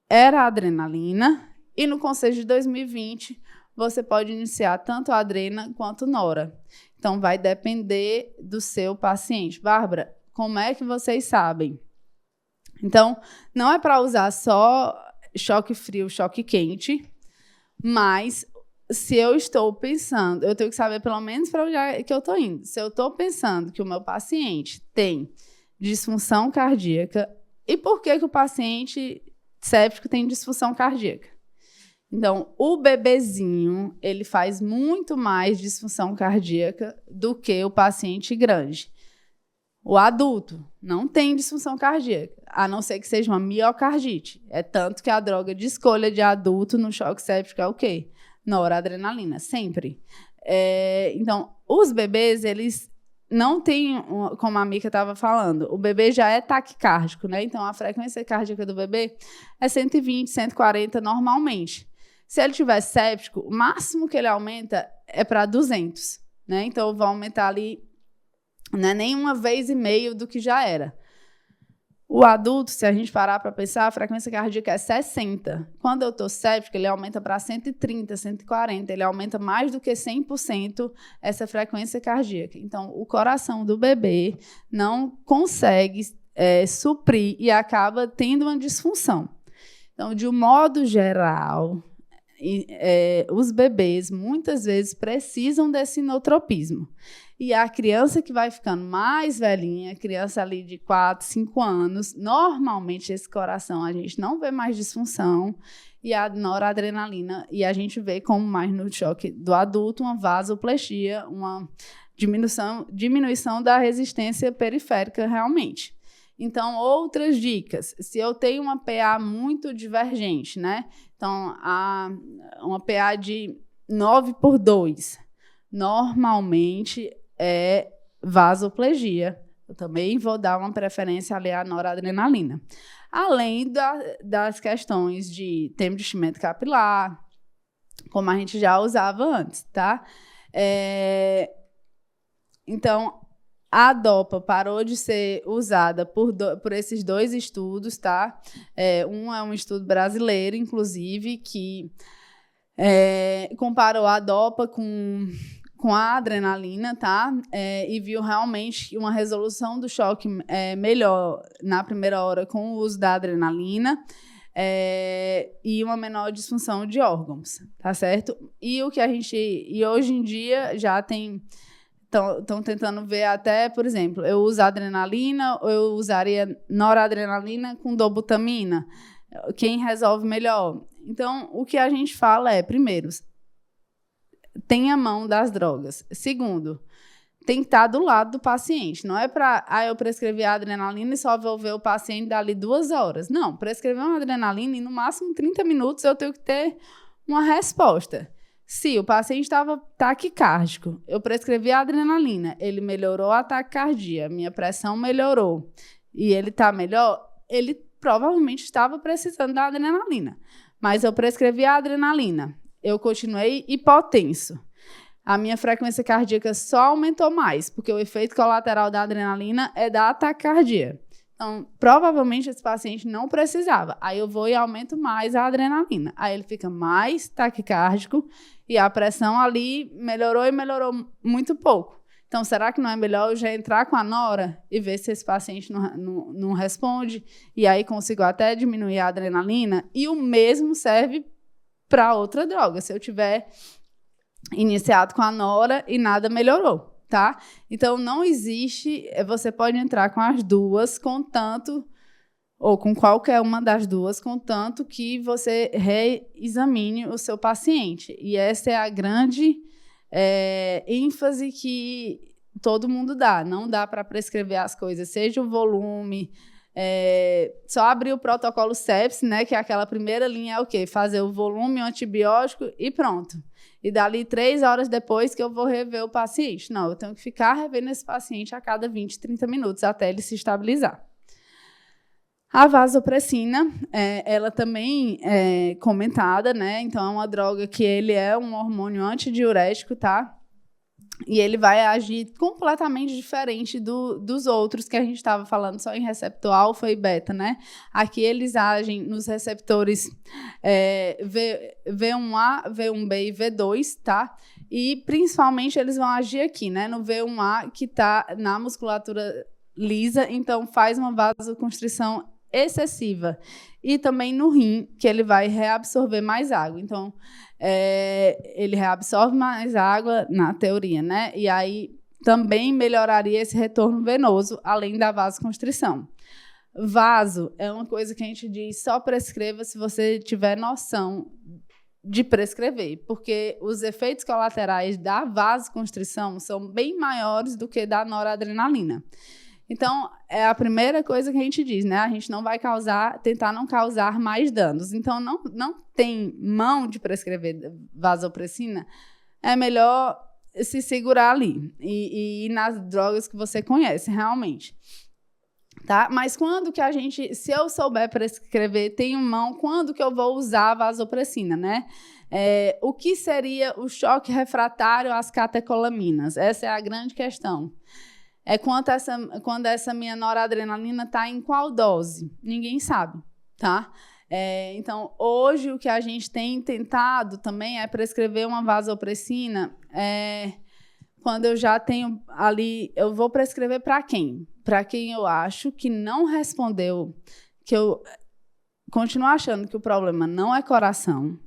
era a adrenalina. E no consenso de 2020, você pode iniciar tanto a adrena quanto nora. Então, vai depender do seu paciente. Bárbara, como é que vocês sabem? Então, não é para usar só choque frio, choque quente, mas se eu estou pensando, eu tenho que saber pelo menos para onde é que eu estou indo. Se eu estou pensando que o meu paciente tem disfunção cardíaca, e por que o paciente séptico tem disfunção cardíaca? Então, o bebezinho, ele faz muito mais disfunção cardíaca do que o paciente grande. O adulto não tem disfunção cardíaca, a não ser que seja uma miocardite. É tanto que a droga de escolha de adulto no choque séptico é o quê? Noradrenalina, sempre. Então, os bebês, eles não têm, como a Mica estava falando, o bebê já é taquicárdico, né? Então, a frequência cardíaca do bebê é 120, 140 normalmente. Se ele tiver séptico, o máximo que ele aumenta é para 200, né? Então, eu vou aumentar ali, não é nem 1,5 vezes do que já era. O adulto, se a gente parar para pensar, a frequência cardíaca é 60. Quando eu estou séptico, ele aumenta para 130, 140. Ele aumenta mais do que 100% essa frequência cardíaca. Então, o coração do bebê não consegue suprir e acaba tendo uma disfunção. Então, de um modo geral, os bebês muitas vezes precisam desse inotropismo. E a criança que vai ficando mais velhinha, criança ali de 4, 5 anos, normalmente esse coração a gente não vê mais disfunção e a noradrenalina, e a gente vê como mais no choque do adulto, uma vasoplegia, uma diminuição da resistência periférica realmente. Então, outras dicas, se eu tenho uma PA muito divergente, né? Então, uma PA de 9/2, normalmente é vasoplegia. Eu também vou dar uma preferência ali à noradrenalina. Além das questões de tempo de enchimento capilar, como a gente já usava antes, tá? Então, a DOPA parou de ser usada por esses 2 estudos, tá? Um é um estudo brasileiro, inclusive, que comparou a DOPA com a adrenalina, tá? E viu realmente uma resolução do choque melhor na primeira hora com o uso da adrenalina e uma menor disfunção de órgãos, tá certo? E hoje em dia já tem... Estão tentando ver até, por exemplo, eu uso adrenalina ou eu usaria noradrenalina com dobutamina? Quem resolve melhor? Então, o que a gente fala é, primeiro, tenha mão das drogas. Segundo, tem que estar do lado do paciente. Não é para, eu prescrevi a adrenalina e só vou ver o paciente dali 2 horas. Não, prescrever uma adrenalina e no máximo 30 minutos eu tenho que ter uma resposta. Se o paciente estava taquicárdico, eu prescrevi a adrenalina, ele melhorou a taquicardia, minha pressão melhorou e ele está melhor, ele provavelmente estava precisando da adrenalina. Mas eu prescrevi a adrenalina, eu continuei hipotenso. A minha frequência cardíaca só aumentou mais, porque o efeito colateral da adrenalina é da taquicardia. Então, provavelmente esse paciente não precisava. Aí eu vou e aumento mais a adrenalina. Aí ele fica mais taquicárdico e a pressão ali melhorou e melhorou muito pouco. Então, será que não é melhor eu já entrar com a nora e ver se esse paciente não responde? E aí consigo até diminuir a adrenalina? E o mesmo serve para outra droga. Se eu tiver iniciado com a nora e nada melhorou. Tá? Então, não existe... Você pode entrar com as duas, contanto... Ou com qualquer uma das duas, contanto que você reexamine o seu paciente. E essa é a grande ênfase que todo mundo dá. Não dá para prescrever as coisas, seja o volume... só abrir o protocolo sepsis, né? Que é aquela primeira linha é o quê? Fazer o volume, o antibiótico e pronto. E dali 3 horas depois que eu vou rever o paciente. Não, eu tenho que ficar revendo esse paciente a cada 20, 30 minutos até ele se estabilizar. A vasopressina, ela também é comentada, né? Então, é uma droga que ele é um hormônio antidiurético, tá? E ele vai agir completamente diferente dos outros que a gente estava falando só em receptor alfa e beta, né? Aqui eles agem nos receptores V1A, V1B e V2, tá? E principalmente eles vão agir aqui, né? No V1A, que está na musculatura lisa, então faz uma vasoconstrição excessiva. E também no rim, que ele vai reabsorver mais água. Então, ele reabsorve mais água na teoria, né? E aí também melhoraria esse retorno venoso, além da vasoconstrição. Vaso é uma coisa que a gente diz, só prescreva se você tiver noção de prescrever, porque os efeitos colaterais da vasoconstrição são bem maiores do que da noradrenalina. Então, é a primeira coisa que a gente diz, né? A gente não vai tentar não causar mais danos. Então, não tem mão de prescrever vasopressina, é melhor se segurar ali e ir nas drogas que você conhece realmente. Tá? Mas quando que se eu souber prescrever, tenho mão, quando que eu vou usar a vasopressina, né? O que seria o choque refratário às catecolaminas? Essa é a grande questão. É quando essa minha noradrenalina está em qual dose? Ninguém sabe, tá? Então, hoje, o que a gente tem tentado também é prescrever uma vasopressina quando eu já tenho ali... Eu vou prescrever para quem? Para quem eu acho que não respondeu, que eu continuo achando que o problema não é coração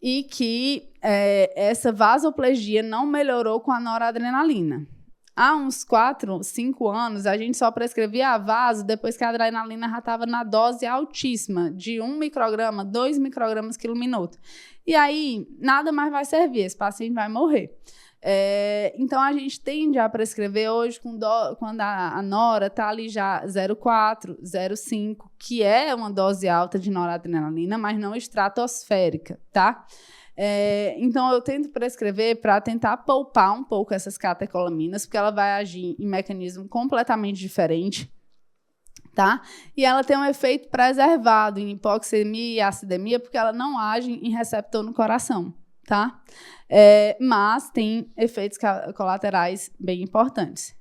e que essa vasoplegia não melhorou com a noradrenalina. Há uns 4, 5 anos, a gente só prescrevia a vaso depois que a adrenalina já estava na dose altíssima, de 1 micrograma, 2 microgramas quilo minuto. E aí, nada mais vai servir, esse paciente vai morrer. Então, a gente tende a prescrever hoje quando a nora está ali já 0,4, 0,5, que é uma dose alta de noradrenalina, mas não estratosférica, tá? Então, eu tento prescrever para tentar poupar um pouco essas catecolaminas, porque ela vai agir em mecanismo completamente diferente, tá? E ela tem um efeito preservado em hipoxemia e acidemia, porque ela não age em receptor no coração, tá? Mas tem efeitos colaterais bem importantes.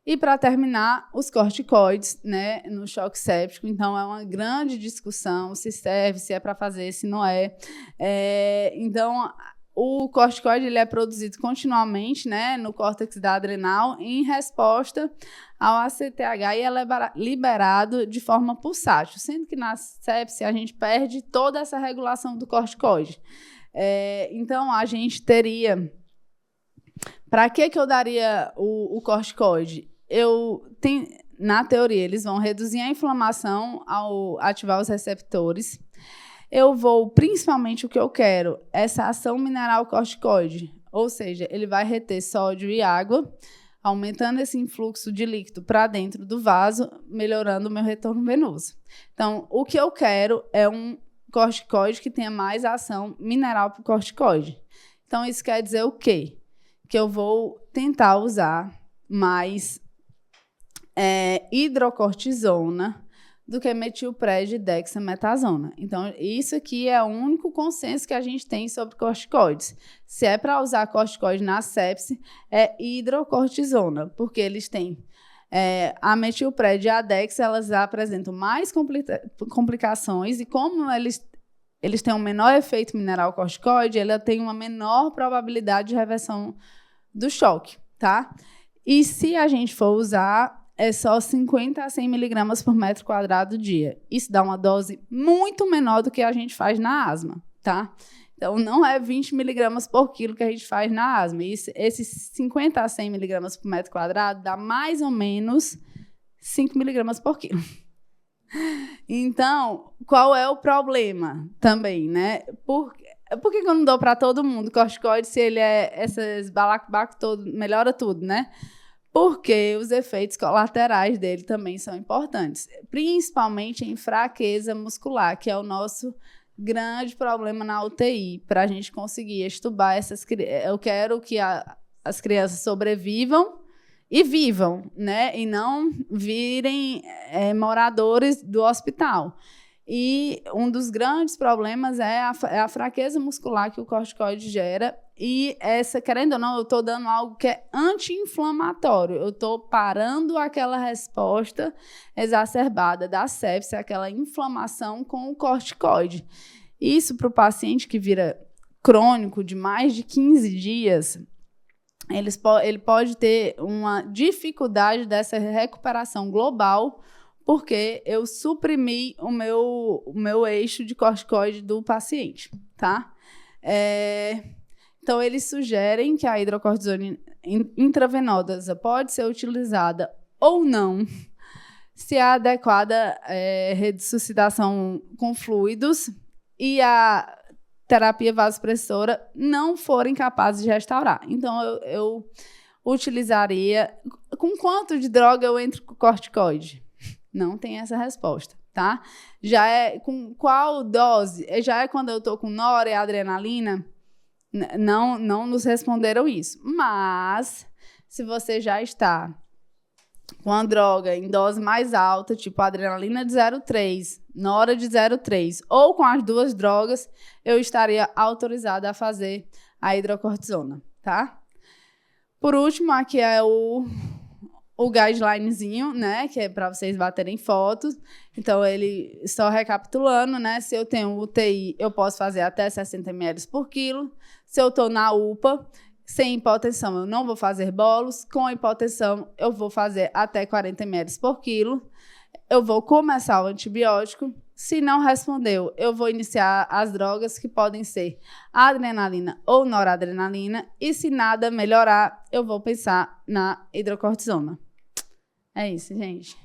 E, para terminar, os corticoides, né, no choque séptico. Então, é uma grande discussão se serve, se é para fazer, se não é. Então, o corticoide ele é produzido continuamente, né, no córtex da adrenal em resposta ao ACTH e é liberado de forma pulsátil, sendo que na sepse a gente perde toda essa regulação do corticoide. Então, a gente teria... Para que eu daria o corticoide? Na teoria, eles vão reduzir a inflamação ao ativar os receptores. Principalmente o que eu quero, essa ação mineral corticoide, ou seja, ele vai reter sódio e água, aumentando esse influxo de líquido para dentro do vaso, melhorando o meu retorno venoso. Então, o que eu quero é um corticoide que tenha mais ação mineral para o corticoide. Então, isso quer dizer o quê? Que eu vou tentar usar mais hidrocortisona do que metilpred e dexametasona. Então, isso aqui é o único consenso que a gente tem sobre corticoides. Se é para usar corticoide na sepse, é hidrocortisona, porque eles têm a metilpred e a dex, elas apresentam mais complicações, e como eles têm um menor efeito mineral corticoide, ela tem uma menor probabilidade de reversão do choque, tá? E se a gente for usar, é só 50 a 100 miligramas por metro quadrado dia. Isso dá uma dose muito menor do que a gente faz na asma, tá? Então, não é 20 miligramas por quilo que a gente faz na asma. Esses 50 a 100 miligramas por metro quadrado dá mais ou menos 5 miligramas por quilo. Então, qual é o problema também, né? Por que eu não dou para todo mundo corticoide se ele esses balacobaco todo, melhora tudo, né? Porque os efeitos colaterais dele também são importantes, principalmente em fraqueza muscular, que é o nosso grande problema na UTI, para a gente conseguir extubar essas crianças. Eu quero que as crianças sobrevivam e vivam, né? E não virem moradores do hospital. E um dos grandes problemas é a fraqueza muscular que o corticoide gera. E querendo ou não, eu estou dando algo que é anti-inflamatório. Eu estou parando aquela resposta exacerbada da sepse, aquela inflamação com o corticoide. Isso, para o paciente que vira crônico de mais de 15 dias, ele pode ter uma dificuldade dessa recuperação global, porque eu suprimi o meu eixo de corticoide do paciente, tá? Então, eles sugerem que a hidrocortisona intravenosa pode ser utilizada ou não, se a adequada ressuscitação com fluidos e terapia vasopressora não forem capazes de restaurar. Então, eu utilizaria... Com quanto de droga eu entro com corticoide? Não tem essa resposta, tá? Já é com qual dose? Já é quando eu estou com noradrenalina? Não nos responderam isso. Mas, se você já está com a droga em dose mais alta, tipo adrenalina de 0,3, nora de 0,3, ou com as duas drogas, eu estaria autorizada a fazer a hidrocortisona, tá? Por último, aqui é o guidelinezinho, né, que é para vocês baterem fotos. Então, ele, só recapitulando, né, se eu tenho UTI, eu posso fazer até 60 ml por quilo. Se eu estou na UPA, sem hipotensão, eu não vou fazer bolos. Com hipotensão, eu vou fazer até 40 ml por quilo. Eu vou começar o antibiótico. Se não respondeu, eu vou iniciar as drogas que podem ser adrenalina ou noradrenalina. E se nada melhorar, eu vou pensar na hidrocortisona. É isso, gente.